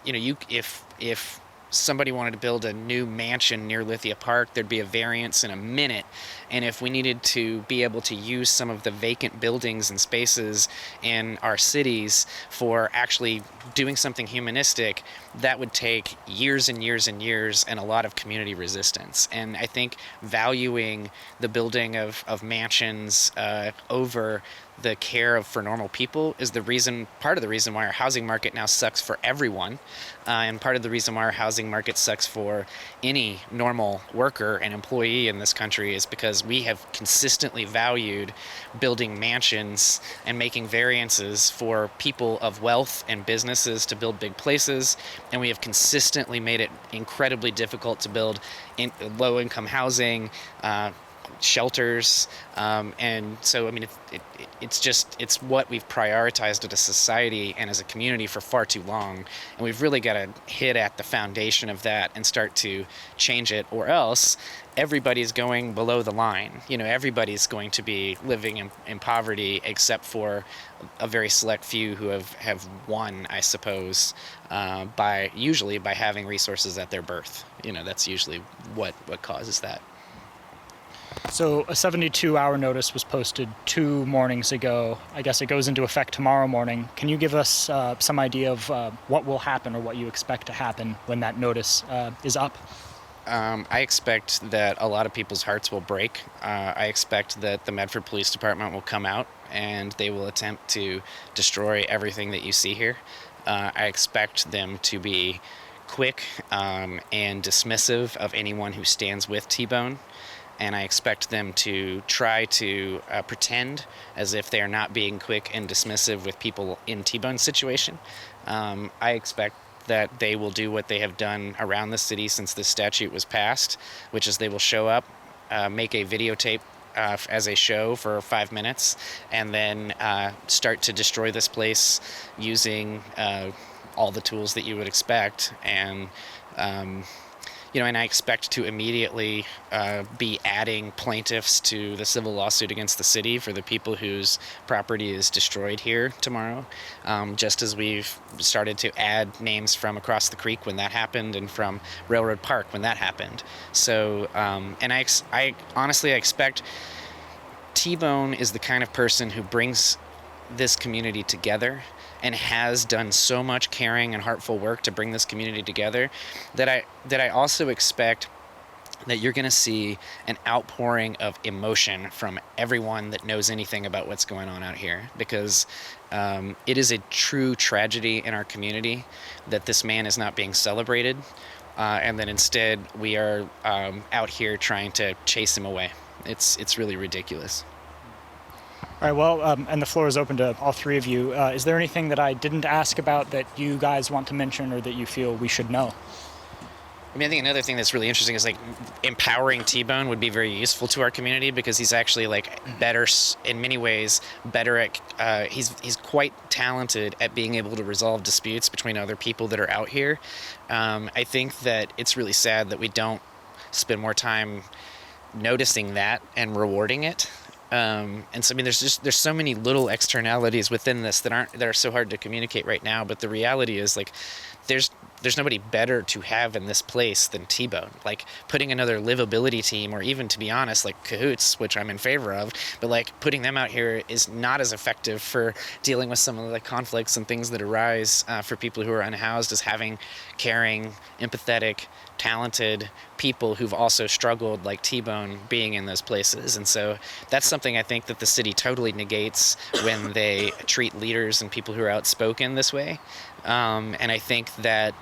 E: if somebody wanted to build a new mansion near Lithia Park, there'd be a variance in a minute. And if we needed to be able to use some of the vacant buildings and spaces in our cities for actually doing something humanistic, that would take years and years and years and a lot of community resistance. And I think valuing the building of mansions over the care for normal people is part of the reason why our housing market now sucks for everyone, and part of the reason why our housing market sucks for any normal worker and employee in this country is because we have consistently valued building mansions and making variances for people of wealth and businesses to build big places, and we have consistently made it incredibly difficult to build low-income housing, shelters, and so I mean it's what we've prioritized as a society and as a community for far too long, and we've really got to hit at the foundation of that and start to change it, or else everybody's going below the line. Everybody's going to be living in poverty except for a very select few who have won, I suppose, usually by having resources at their birth. That's usually what causes that.
B: So a 72-hour notice was posted 2 mornings ago. I guess it goes into effect tomorrow morning. Can you give us some idea of what will happen or what you expect to happen when that notice is up?
E: I expect that a lot of people's hearts will break. I expect that the Medford Police Department will come out and they will attempt to destroy everything that you see here. I expect them to be quick and dismissive of anyone who stands with T-Bone. And I expect them to try to pretend as if they are not being quick and dismissive with people in T-Bone's situation. I expect that they will do what they have done around the city since this statute was passed, which is they will show up, make a videotape as a show for 5 minutes, and then start to destroy this place using all the tools that you would expect. And and I expect to immediately be adding plaintiffs to the civil lawsuit against the city for the people whose property is destroyed here tomorrow, just as we've started to add names from across the creek when that happened and from Railroad Park when that happened. So, and I honestly expect T-Bone is the kind of person who brings this community together and has done so much caring and heartful work to bring this community together that I also expect that you're going to see an outpouring of emotion from everyone that knows anything about what's going on out here, because it is a true tragedy in our community that this man is not being celebrated, and that instead we are out here trying to chase him away. It's really ridiculous.
B: All All right, well, and the floor is open to all three of you. Is there anything that I didn't ask about that you guys want to mention or that you feel we should know?
E: I mean, I think another thing that's really interesting is like empowering T-Bone would be very useful to our community because he's actually like better in many ways, better at, he's quite talented at being able to resolve disputes between other people that are out here. I think that it's really sad that we don't spend more time noticing that and rewarding it. And so, I mean, there's so many little externalities within this that are so hard to communicate right now. But the reality is like, there's nobody better to have in this place than T-Bone. Like putting another livability team, or even to be honest, like Cahoots, which I'm in favor of, but like putting them out here is not as effective for dealing with some of the conflicts and things that arise for people who are unhoused as having caring, empathetic, talented people who've also struggled like T-Bone being in those places. And so that's something I think that the city totally negates when they treat leaders and people who are outspoken this way. And I think that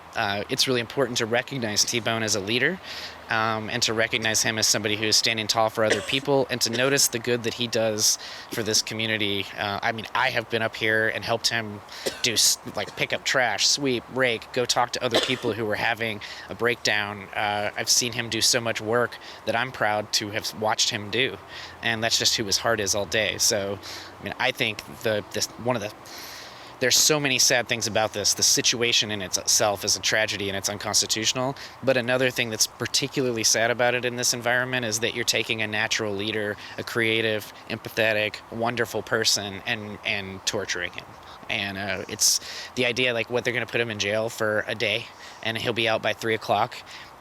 E: it's really important to recognize T-Bone as a leader and to recognize him as somebody who is standing tall for other people and to notice the good that he does for this community. I mean, I have been up here and helped him do like pick up trash, sweep, rake, go talk to other people who were having a breakdown. I've seen him do so much work that I'm proud to have watched him do. And that's just who his heart is all day. So, I mean, I think there's so many sad things about this. The situation in itself is a tragedy and it's unconstitutional. But another thing that's particularly sad about it in this environment is that you're taking a natural leader, a creative, empathetic, wonderful person, and torturing him. And it's the idea like what they're going to put him in jail for a day and he'll be out by 3 o'clock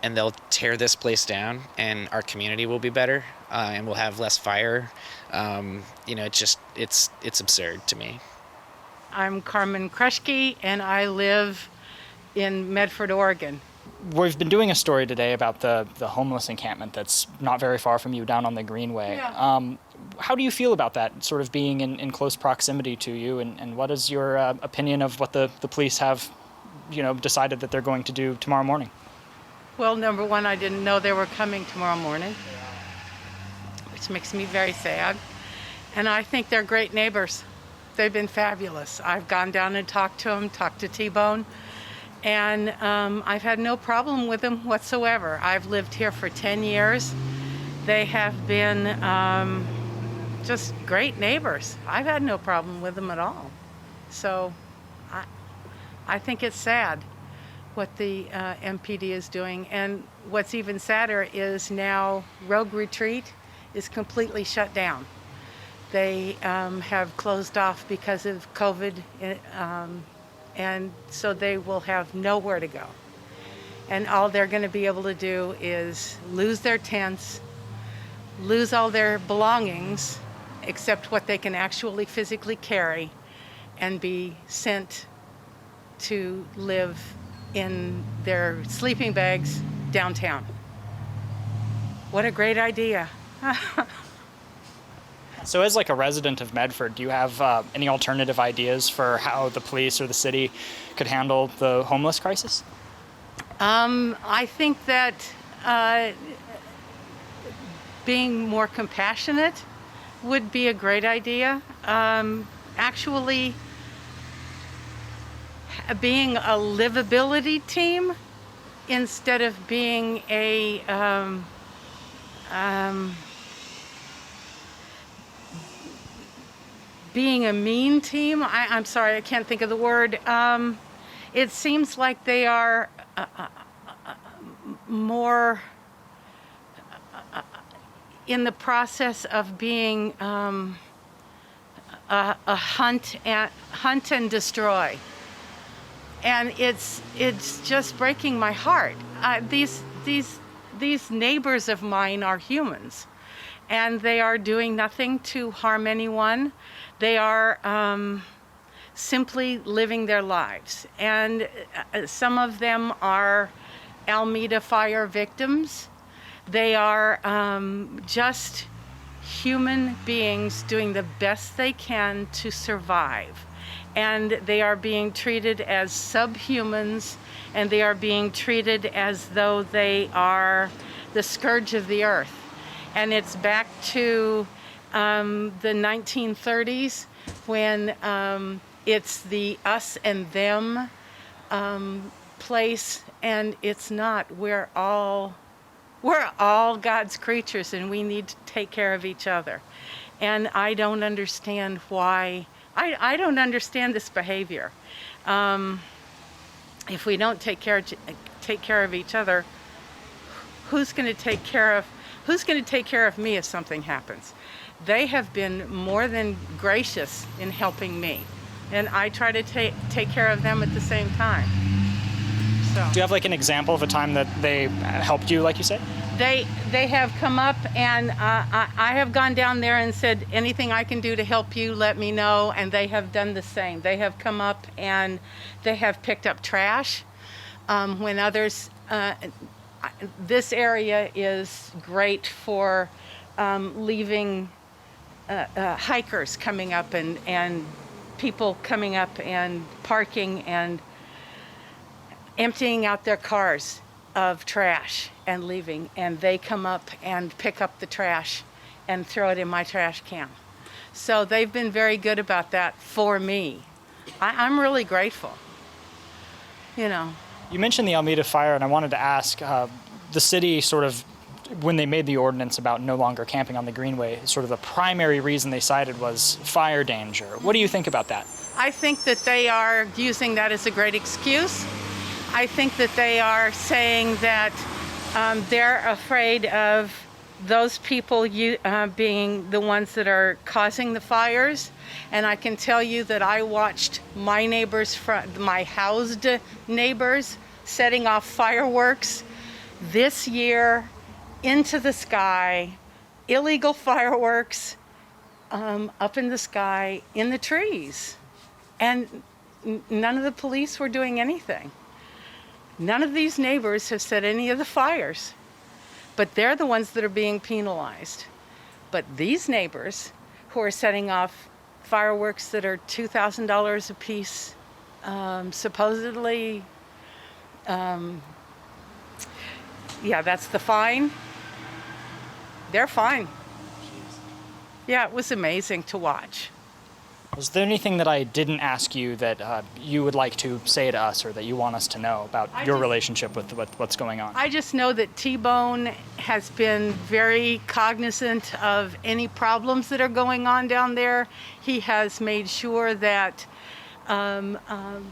E: and they'll tear this place down and our community will be better and we'll have less fire. It's absurd to me.
J: I'm Carmen Kruschke, and I live in Medford, Oregon.
B: We've been doing a story today about the homeless encampment that's not very far from you down on the Greenway.
J: Yeah.
B: How do you feel about that, sort of being in close proximity to you, and what is your opinion of what the police have, decided that they're going to do tomorrow morning?
J: Well, number one, I didn't know they were coming tomorrow morning, which makes me very sad. And I think they're great neighbors. They've been fabulous. I've gone down and talked to them, talked to T-Bone, and I've had no problem with them whatsoever. I've lived here for 10 years. They have been just great neighbors. I've had no problem with them at all. So I think it's sad what the MPD is doing. And what's even sadder is now Rogue Retreat is completely shut down. They have closed off because of COVID, and so they will have nowhere to go. And all they're going to be able to do is lose their tents, lose all their belongings, except what they can actually physically carry, and be sent to live in their sleeping bags downtown. What a great idea.
B: So as like a resident of Medford, do you have any alternative ideas for how the police or the city could handle the homeless crisis?
J: I think that being more compassionate would be a great idea. Actually, being a livability team instead of being a being a mean team. I'm sorry, I can't think of the word. It seems like they are more in the process of being a hunt and destroy. And it's just breaking my heart. These neighbors of mine are humans, and they are doing nothing to harm anyone. They are simply living their lives. And some of them are Alameda fire victims. They are just human beings doing the best they can to survive. And they are being treated as subhumans, and they are being treated as though they are the scourge of the earth. And it's back to the 1930s when it's the us and them place, and it's not. We're all God's creatures, and we need to take care of each other. And I don't understand why. I don't understand this behavior. If we don't take care of each other, who's going to take care of me if something happens? They have been more than gracious in helping me, and I try to take care of them at the same time. So.
B: Do you have like an example of a time that they helped you, like you said?
J: They have come up, and I have gone down there and said, anything I can do to help you, let me know, and they have done the same. They have come up and they have picked up trash when others. This area is great for leaving hikers coming up and people coming up and parking and emptying out their cars of trash and leaving, and they come up and pick up the trash and throw it in my trash can. So they've been very good about that for me. I'm really grateful. You know.
B: You mentioned the Alameda fire, and I wanted to ask, the city sort of, when they made the ordinance about no longer camping on the Greenway, sort of the primary reason they cited was fire danger. What do you think about that?
J: I think that they are using that as a great excuse. I think that they are saying that they're afraid of those people being the ones that are causing the fires. And I can tell you that I watched my neighbors, my housed neighbors, setting off fireworks this year into the sky, illegal fireworks up in the sky, in the trees. And none of the police were doing anything. None of these neighbors have set any of the fires, but they're the ones that are being penalized. But these neighbors who are setting off fireworks that are $2,000 a piece, supposedly, that's the fine. They're fine. Yeah, it was amazing to watch.
B: Was there anything that I didn't ask you that you would like to say to us, or that you want us to know about your relationship with what's going on?
J: I just know that T-Bone has been very cognizant of any problems that are going on down there. He has made sure that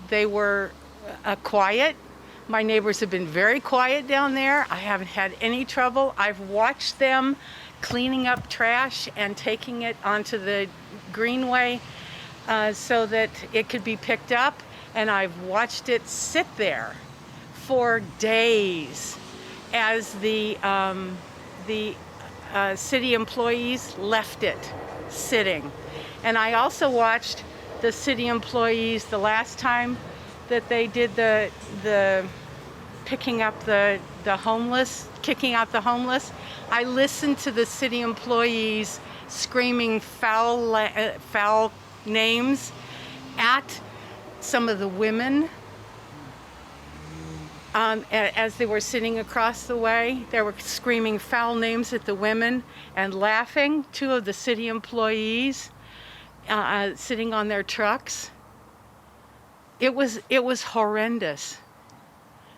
J: they were quiet. My neighbors have been very quiet down there. I haven't had any trouble. I've watched them cleaning up trash and taking it onto the Greenway so that it could be picked up, and I've watched it sit there for days as the city employees left it sitting. And I also watched the city employees the last time that they did the picking up the homeless, kicking out the homeless. I listened to the city employees screaming foul names at some of the women as they were sitting across the way. They were screaming foul names at the women and laughing. Two of the city employees sitting on their trucks. It was horrendous.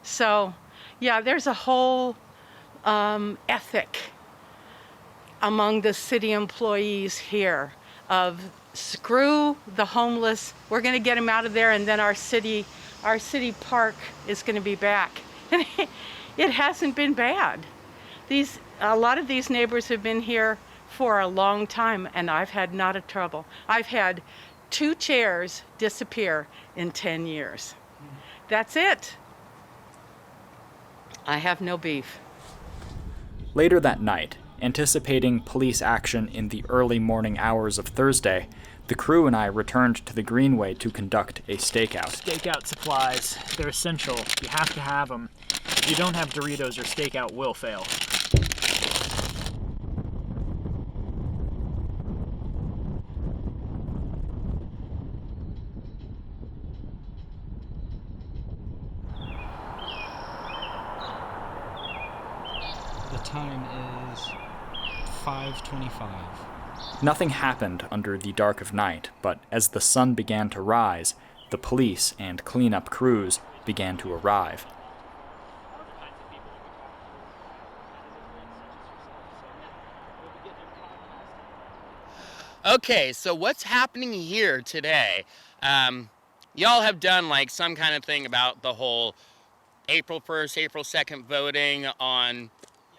J: So, yeah, there's a whole ethic among the city employees here of screw the homeless. We're going to get them out of there, and then our city park is going to be back. And it hasn't been bad. A lot of these neighbors have been here for a long time, and I've had not a trouble. I've had 2 chairs disappear in 10 years. That's it. I have no beef.
B: Later that night, anticipating police action in the early morning hours of Thursday, the crew and I returned to the Greenway to conduct a stakeout. Stakeout supplies, they're essential. You have to have them. If you don't have Doritos, your stakeout will fail.
K: The time is 5:25.
B: Nothing happened under the dark of night, but as the sun began to rise, the police and cleanup crews began to arrive.
K: Okay, so what's happening here today? Y'all have done like some kind of thing about the whole April 1st, April 2nd voting on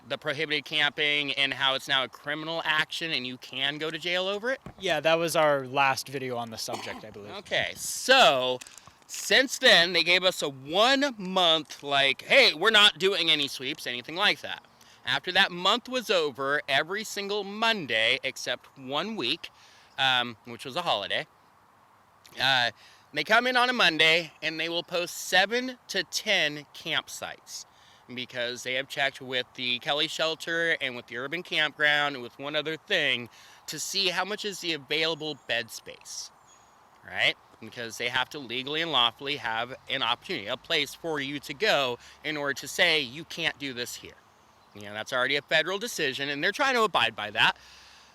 K: the prohibited camping and how it's now a criminal action and you can go to jail over it?
B: Yeah, that was our last video on the subject, I believe.
K: Okay, so since then they gave us a 1 month like, hey, we're not doing any sweeps, anything like that. After that month was over, every single Monday except 1 week, which was a holiday, they come in on a Monday and they will post 7 to 10 campsites because they have checked with the Kelly Shelter and with the Urban Campground and with one other thing to see how much is the available bed space, right? Because they have to legally and lawfully have an opportunity, a place for you to go in order to say you can't do this here. You know, that's already a federal decision and they're trying to abide by that.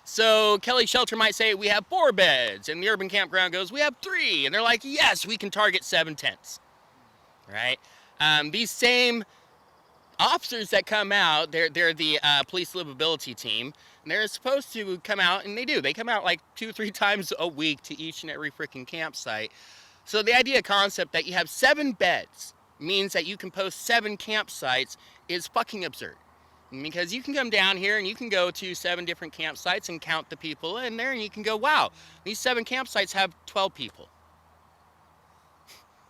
K: So Kelly Shelter might say we have 4 beds and the Urban Campground goes we have 3 and they're like, yes, we can target 7 tents, right? These same officers that come out, they're the police livability team, and they're supposed to come out, and they come out like 2-3 times a week to each and every freaking campsite. So the idea concept that you have 7 beds means that you can post 7 campsites is fucking absurd. Because you can come down here and you can go to 7 different campsites and count the people in there and you can go, wow, these 7 campsites have 12 people.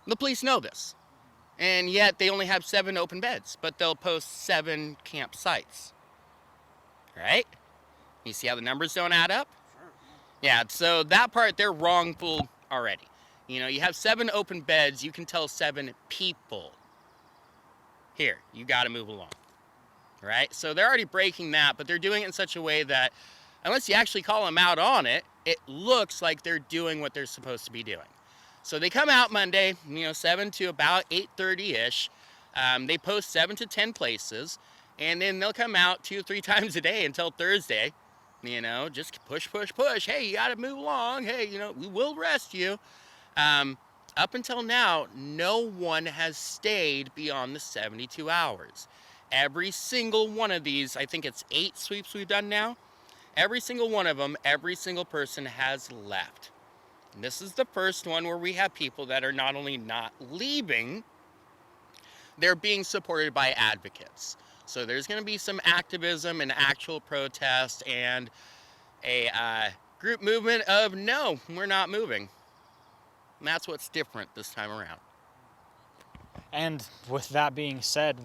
K: The police know this. And yet they only have 7 open beds, but they'll post 7 campsites. Right? You see how the numbers don't add up? Sure. Yeah, so that part, they're wrongful already. You know, you have 7 open beds, you can tell 7 people. Here, you gotta move along. Right? So they're already breaking that, but they're doing it in such a way that, unless you actually call them out on it, it looks like they're doing what they're supposed to be doing. So they come out Monday, 7 to about 8:30-ish. They post 7 to 10 places, and then they'll come out 2 or 3 times a day until Thursday. Just push. Hey, you gotta move along. Hey, we will arrest you. Up until now, no one has stayed beyond the 72 hours. Every single one of these, I think it's 8 sweeps we've done now. Every single one of them, every single person has left. And this is the first one where we have people that are not only not leaving, they're being supported by advocates. So there's going to be some activism and actual protest and a group movement of no, we're not moving. And that's what's different this time around.
B: And with that being said,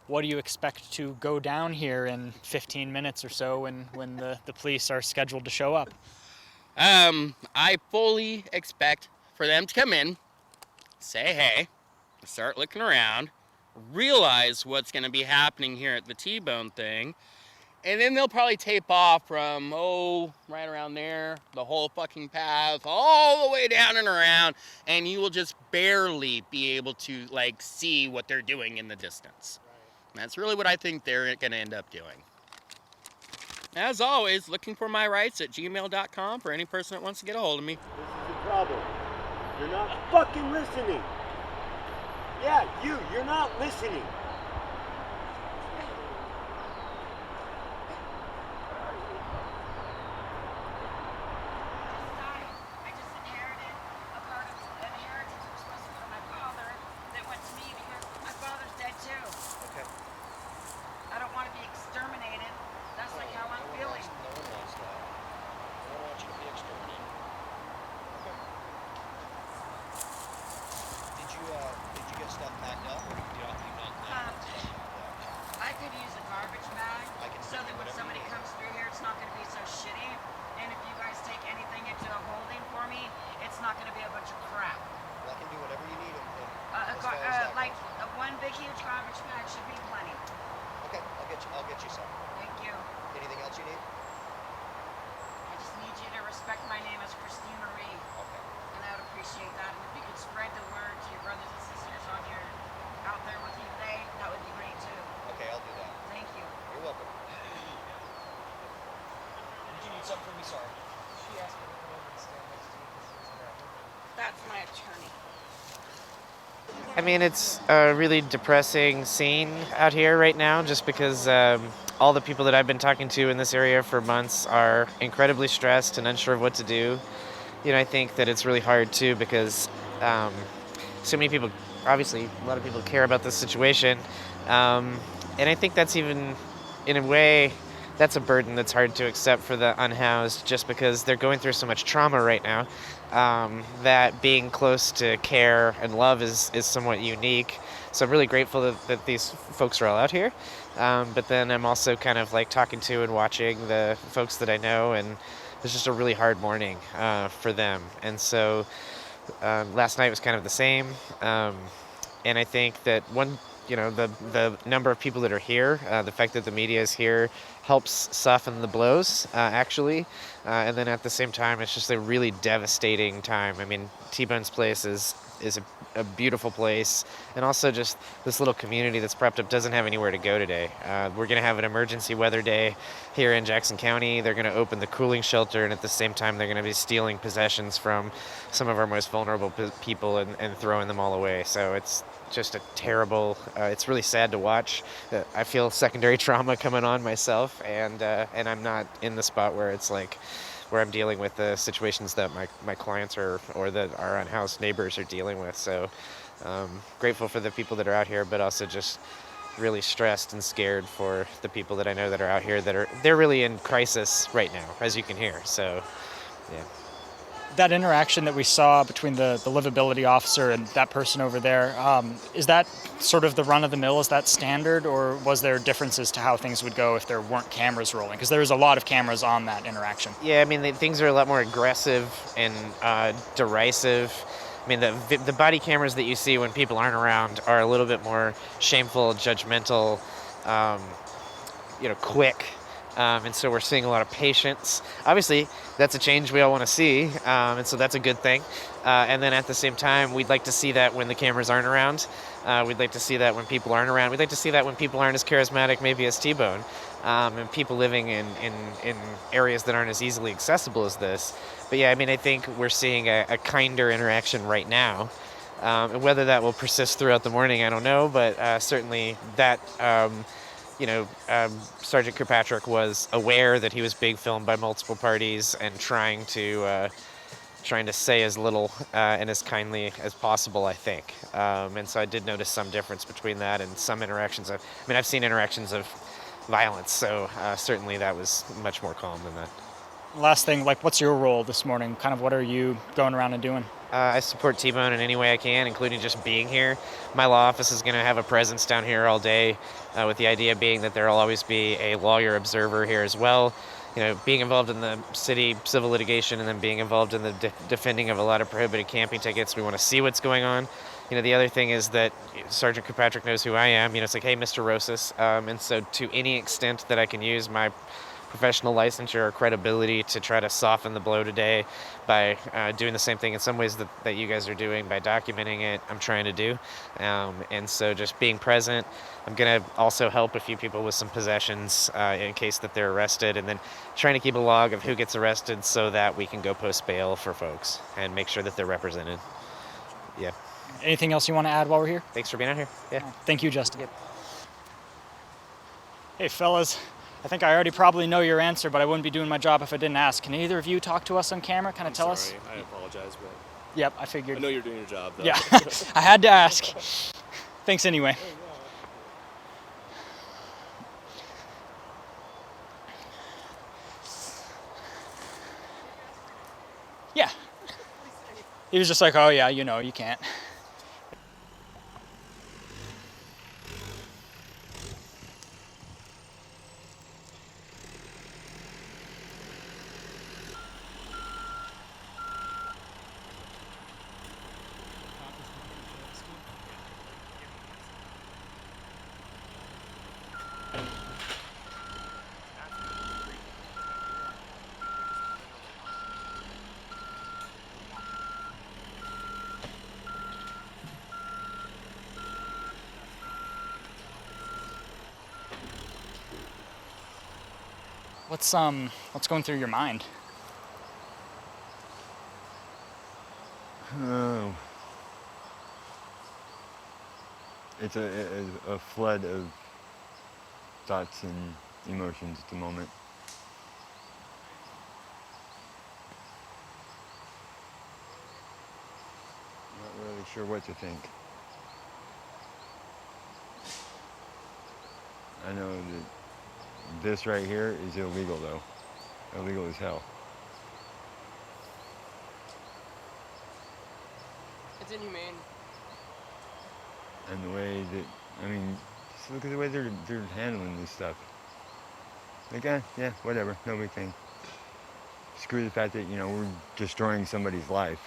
B: what do you expect to go down here in 15 minutes or so when the police are scheduled to show up?
K: I fully expect for them to come in, say hey, start looking around, realize what's going to be happening here at the T-Bone thing, and then they'll probably tape off from, right around there, the whole fucking path, all the way down and around, and you will just barely be able to, see what they're doing in the distance. Right. That's really what I think they're going to end up doing. As always, looking for my rights at gmail.com for any person that wants to get a hold of me.
L: This is the problem. You're not fucking listening. Yeah, you're not listening.
M: I just inherited a part of an inheritance that was supposed to go to my father that went to me because my father's dead too.
L: Okay.
M: I don't want to be exterminated. That's like how I'm feeling.
L: No one wants that. No one wants you to be exterminated. Okay. Did you get stuff packed up, or did you not have stuff packed up?
M: I could use a garbage bag so that when somebody comes through here, it's not going to be so shitty. And if you guys take anything into a holding for me, it's not going to be a bunch of crap.
L: Well, I can do whatever you need.
M: One big huge garbage bag should be plenty.
L: Okay, I'll get you some.
M: Thank you.
L: Anything else you need?
M: I just need you to respect my name as Christine Marie.
L: Okay.
M: And I would appreciate that. And if you could spread the word to your brothers and sisters out there with you today, that would be great too.
L: Okay, I'll do that.
M: Thank you.
L: You're welcome. Did you need something from me? Sorry.
J: That's my attorney.
E: I mean, it's a really depressing scene out here right now just because all the people that I've been talking to in this area for months are incredibly stressed and unsure of what to do. You know, I think that it's really hard too because so many people, obviously, a lot of people care about this situation. And I think that's even, in a way, that's a burden that's hard to accept for the unhoused just because they're going through so much trauma right now. That being close to care and love is somewhat unique. So I'm really grateful that these folks are all out here. But then I'm also kind of like talking to and watching the folks that I know, and it's just a really hard morning for them. And so last night was kind of the same. And I think that the number of people that are here, the fact that the media is here helps soften the blows, actually. And then at the same time, it's just a really devastating time. I mean, T-Bone's place is a beautiful place, and also just this little community that's propped up doesn't have anywhere to go today. We're going to have an emergency weather day here in Jackson County. They're going to open the cooling shelter, and at the same time, they're going to be stealing possessions from some of our most vulnerable people and throwing them all away. So it's just a terrible, it's really sad to watch. I feel secondary trauma coming on myself, and I'm not in the spot where it's like, where I'm dealing with the situations that my clients or that our unhoused neighbors are dealing with. So grateful for the people that are out here, but also just really stressed and scared for the people that I know that are out here they're really in crisis right now, as you can hear. So, yeah.
B: That interaction that we saw between the livability officer and that person over there, is that sort of the run-of-the-mill? Is that standard, or was there differences to how things would go if there weren't cameras rolling? Because there was a lot of cameras on that interaction.
E: Yeah, I mean, things are a lot more aggressive and derisive. I mean, the body cameras that you see when people aren't around are a little bit more shameful, judgmental, quick. And so we're seeing a lot of patience. Obviously, that's a change we all want to see, and so that's a good thing. And then at the same time, we'd like to see that when the cameras aren't around. We'd like to see that when people aren't around. We'd like to see that when people aren't as charismatic, maybe as T-Bone, and people living in areas that aren't as easily accessible as this. But yeah, I mean, I think we're seeing a kinder interaction right now. And whether that will persist throughout the morning, I don't know, but certainly that... Sergeant Kirkpatrick was aware that he was being filmed by multiple parties and trying to say as little and as kindly as possible, I think. And so I did notice some difference between that and some interactions. I've seen interactions of violence, so certainly that was much more calm than that.
B: Last thing, what's your role this morning? Kind of what are you going around and doing?
E: I support T-Bone in any way I can, including just being here. My law office is going to have a presence down here all day, with the idea being that there will always be a lawyer observer here as well. Being involved in the city civil litigation and then being involved in the defending of a lot of prohibited camping tickets. We want to see what's going on. The other thing is that Sergeant Kirkpatrick knows who I am. It's like, hey, Mr. Rosas. And so to any extent that I can use my professional licensure or credibility to try to soften the blow today by doing the same thing in some ways that you guys are doing by documenting it, I'm trying to do. And so just being present. I'm going to also help a few people with some possessions in case that they're arrested, and then trying to keep a log of who gets arrested so that we can go post bail for folks and make sure that they're represented. Yeah.
B: Anything else you want to add while we're here?
E: Thanks for being out here. Yeah.
B: Thank you, Justin.
E: Yep.
B: Hey, fellas. I think I already probably know your answer, but I wouldn't be doing my job if I didn't ask. Can either of you talk to us on camera? Kind of tell us?
N: I apologize, but...
B: Yep, I figured.
N: I know you're doing your job, though.
B: Yeah, I had to ask. Thanks anyway. Yeah. He was just like, oh yeah, you can't. What's going through your mind?
D: Oh. It's a flood of thoughts and emotions at the moment. Not really sure what to think. I know that this right here is illegal though. Illegal as hell.
N: It's inhumane.
D: And the way that, I mean, just look at the way they're handling this stuff. Like, yeah, whatever, no big thing. Screw the fact that, you know, we're destroying somebody's life.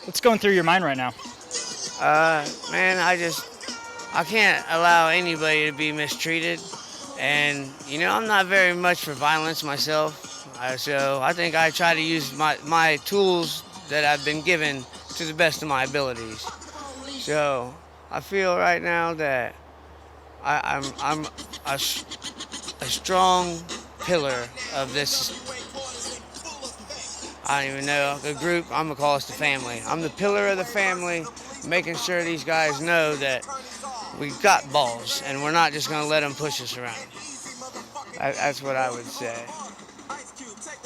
B: What's going through your mind right now?
H: Man, I can't allow anybody to be mistreated. And, you know, I'm not very much for violence myself. So I think I try to use my tools that I've been given to the best of my abilities. So I feel right now that I'm a strong pillar of this. I don't even know, the group, I'm gonna call us the family. I'm the pillar of the family, making sure these guys know that we got balls and we're not just gonna let them push us around. That's what I would say.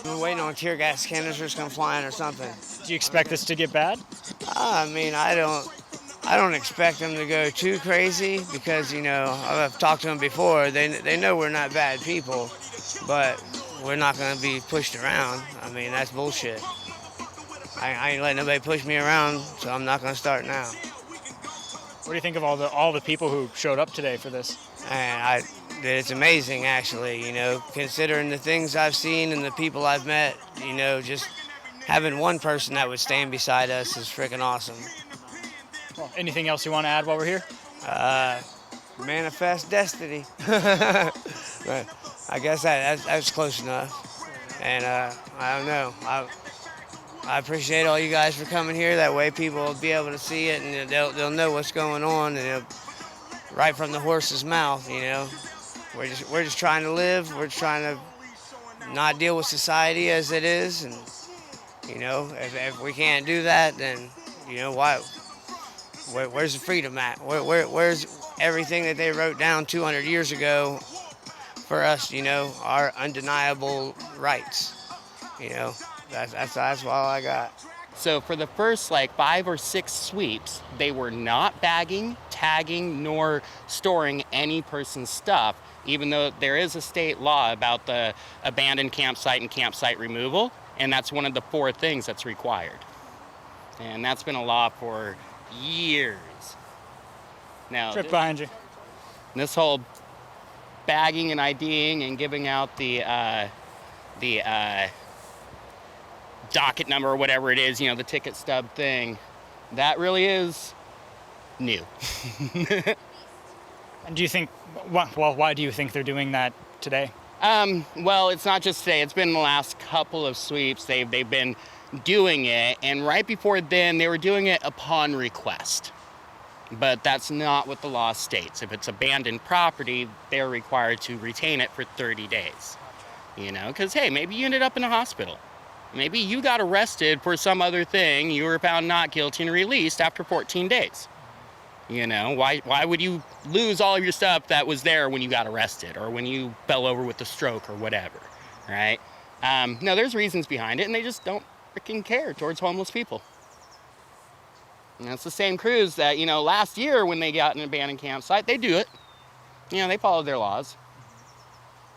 H: I'm waiting on tear gas canisters come flying or something.
B: Do you expect this to get bad?
H: I mean, I don't expect them to go too crazy because, you know, I've talked to them before. They know we're not bad people, but we're not going to be pushed around. I mean, that's bullshit. I ain't letting nobody push me around, so I'm not going to start now.
B: What do you think of all the people who showed up today for this?
H: And it's amazing, actually, you know, considering the things I've seen and the people I've met, you know, just having one person that would stand beside us is freaking awesome.
B: Well, anything else you want to add while we're here?
H: Manifest destiny. But I guess that's close enough. And I don't know. I appreciate all you guys for coming here. That way people will be able to see it and they'll know what's going on, and right from the horse's mouth, you know. We're just trying to live. We're trying to not deal with society as it is, and you know, if we can't do that, then you know why? Where's the freedom at? Where's everything that they wrote down 200 years ago for us? You know, our undeniable rights. You know, that's all I got.
K: So for the first like 5 or 6 sweeps, they were not bagging, tagging, nor storing any person's stuff, even though there is a state law about the abandoned campsite and campsite removal, and that's one of the 4 things that's required. And that's been a law for years. Now,
B: Trip behind you.
K: This whole bagging and IDing and giving out the docket number or whatever it is, you know, the ticket stub thing, that really is new.
B: And do you think, why do you think they're doing that today?
K: Well, it's not just today. It's been the last couple of sweeps. They've been doing it, and right before then, they were doing it upon request. But that's not what the law states. If it's abandoned property, they're required to retain it for 30 days. You know, because, hey, maybe you ended up in a hospital. Maybe you got arrested for some other thing. You were found not guilty and released after 14 days. You know, why would you lose all of your stuff that was there when you got arrested or when you fell over with a stroke or whatever, right? No, there's reasons behind it, and they just don't freaking care towards homeless people. And it's the same crews that, you know, last year when they got an abandoned campsite, they do it. You know, they followed their laws.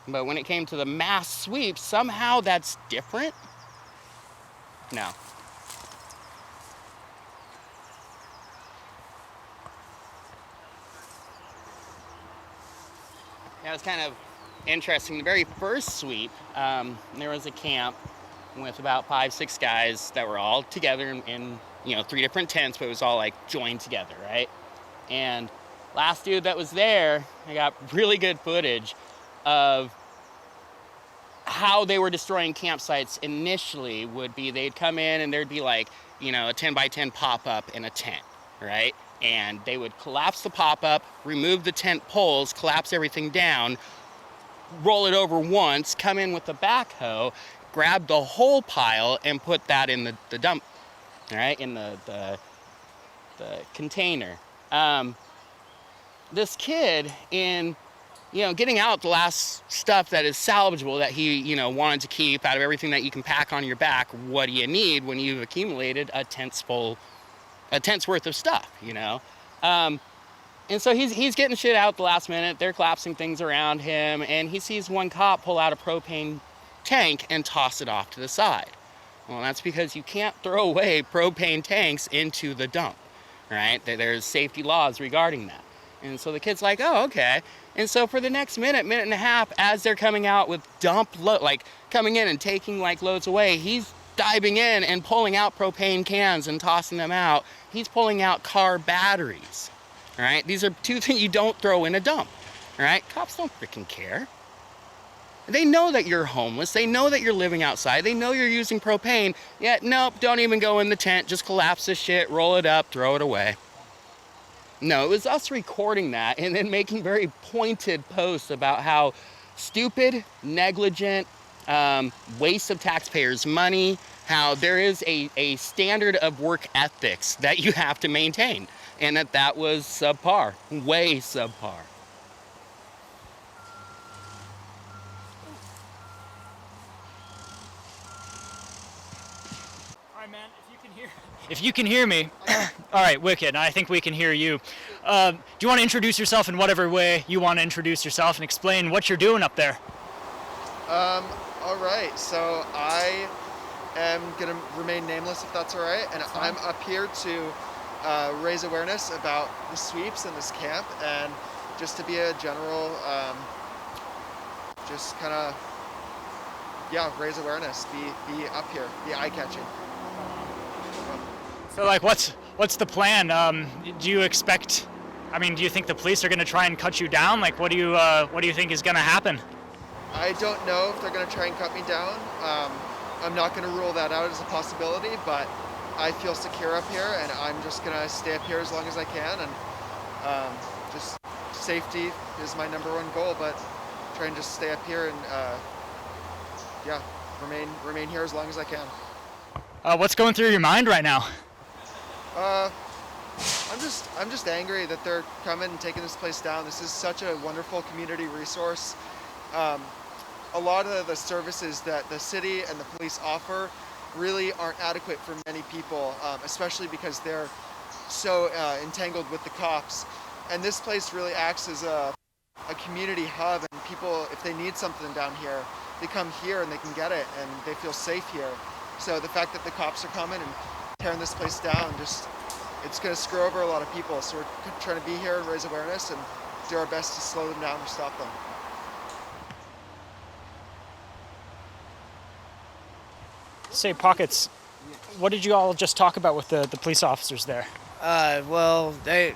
K: But when it came to the mass sweep, somehow that's different. No. Yeah, it was kind of interesting. The very first sweep, there was a camp with about 5-6 guys that were all together in you know, 3 different tents, but it was all like joined together, right? And last dude that was there, I got really good footage of how they were destroying campsites initially would be they'd come in and there'd be like, you know, a 10 by 10 pop-up in a tent, right? And they would collapse the pop-up, remove the tent poles, collapse everything down, roll it over once, come in with the backhoe, grab the whole pile and put that in the dump, all right, in the container. This kid, in, you know, getting out the last stuff that is salvageable that he, you know, wanted to keep out of everything that you can pack on your back, what do you need when you've accumulated a tent's worth of stuff, you know? And so he's getting shit out the last minute. They're collapsing things around him, and he sees one cop pull out a propane tank and toss it off to the side. Well, that's because you can't throw away propane tanks into the dump, right? There's safety laws regarding that. And so the kid's like, oh, okay. And so for the next minute and a half, as they're coming out with coming in and taking like loads away, he's diving in and pulling out propane cans and tossing them out. He's pulling out car batteries, right? These are two things you don't throw in a dump, right? Cops don't freaking care. They know that you're homeless. They know that you're living outside. They know you're using propane. Yet, nope, don't even go in the tent. Just collapse this shit, roll it up, throw it away. No, it was us recording that and then making very pointed posts about how stupid, negligent, waste of taxpayers' money, how there is a standard of work ethics that you have to maintain, and that was subpar, way subpar.
B: If you can hear me, all right, wicked. I think we can hear you. Do you want to introduce yourself in whatever way you want to introduce yourself and explain what you're doing up there?
N: All right, so I am going to remain nameless if that's all right, and I'm up here to raise awareness about the sweeps in this camp, and just to be a general, just kind of, raise awareness, be up here, be eye-catching.
B: So, like, what's the plan? Do you expect? I mean, do you think the police are going to try and cut you down? Like, what do you think is going to happen?
N: I don't know if they're going to try and cut me down. I'm not going to rule that out as a possibility, but I feel secure up here, and I'm just going to stay up here as long as I can, and just safety is my number one goal. But try and just stay up here and remain here as long as I can.
B: What's going through your mind right now?
N: I'm just angry that they're coming and taking this place down. This is such a wonderful community resource. A lot of the services that the city and the police offer really aren't adequate for many people, especially because they're so entangled with the cops. And this place really acts as a community hub, and people, if they need something down here, they come here and they can get it, and they feel safe here. So the fact that the cops are coming and tearing this place down, it's going to screw over a lot of people. So we're trying to be here and raise awareness and do our best to slow them down or stop them.
B: Say, Pockets, what did you all just talk about with the police officers there?
H: Well, I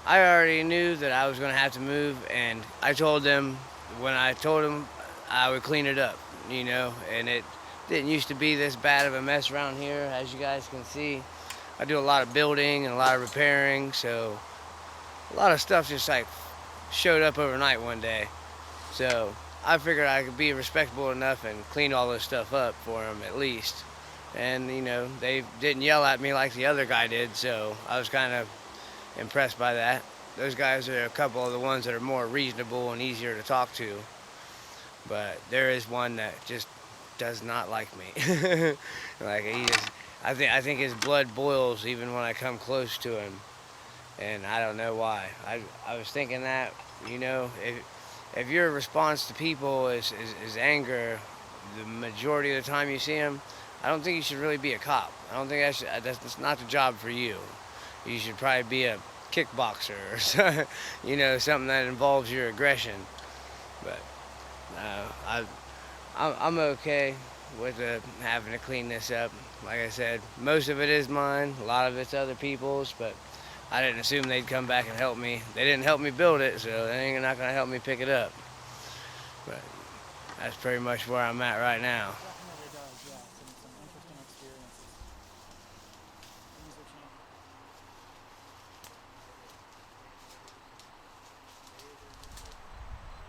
H: already knew that I was going to have to move, and I told them, when I told them I would clean it up, you know, and it didn't used to be this bad of a mess around here, as you guys can see. I do a lot of building and a lot of repairing, so a lot of stuff just like showed up overnight one day. So I figured I could be respectable enough and clean all this stuff up for them at least. And, you know, they didn't yell at me like the other guy did, so I was kind of impressed by that. Those guys are a couple of the ones that are more reasonable and easier to talk to. But there is one that just does not like me. Like, I think his blood boils even when I come close to him, and I don't know why. I was thinking that, you know, if your response to people is anger, the majority of the time you see them, I don't think you should really be a cop. I don't think that's not the job for you. You should probably be a kickboxer or something, you know, something that involves your aggression. But I'm okay with having to clean this up. Like I said, most of it is mine, a lot of it's other people's, but I didn't assume they'd come back and help me. They didn't help me build it, so they ain't not gonna help me pick it up. But that's pretty much where I'm at right now.
B: Definitely does, yeah. Some interesting experiences. Things are changing.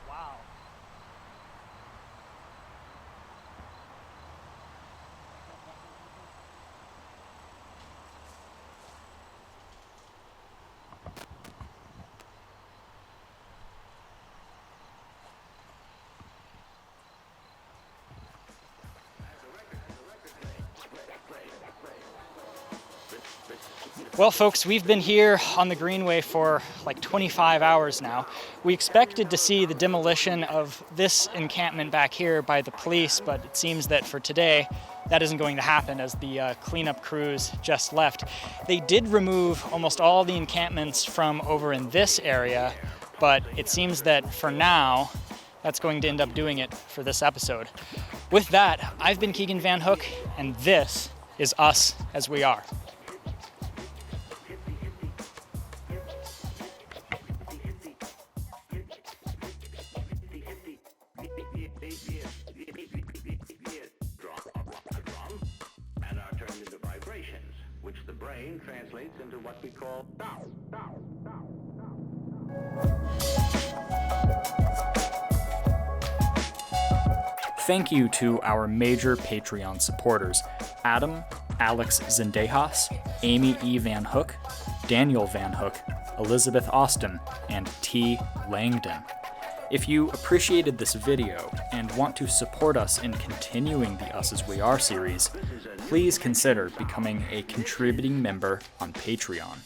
B: Wow. Well, folks, we've been here on the Greenway for like 25 hours now. We expected to see the demolition of this encampment back here by the police, but it seems that for today, that isn't going to happen as the cleanup crews just left. They did remove almost all the encampments from over in this area, but it seems that for now, that's going to end up doing it for this episode. With that, I've been Keegan Van Hook, and this is Us As We Are.
A: And are turned into vibrations, which the brain translates into what we call sound.
B: Thank you to our major Patreon supporters, Adam, Alex Zendejas, Amy E. Van Hook, Daniel Van Hook, Elizabeth Austin, and T. Langdon. If you appreciated this video and want to support us in continuing the Us As We Are series, please consider becoming a contributing member on Patreon.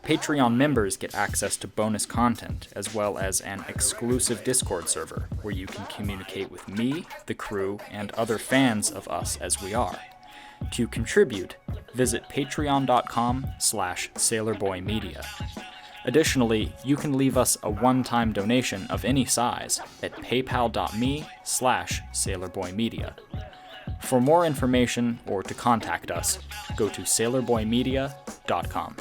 B: Patreon members get access to bonus content, as well as an exclusive Discord server where you can communicate with me, the crew, and other fans of Us As We Are. To contribute, visit patreon.com/sailorboymedia. Additionally, you can leave us a one-time donation of any size at paypal.me/sailorboymedia. For more information or to contact us, go to sailorboymedia.com.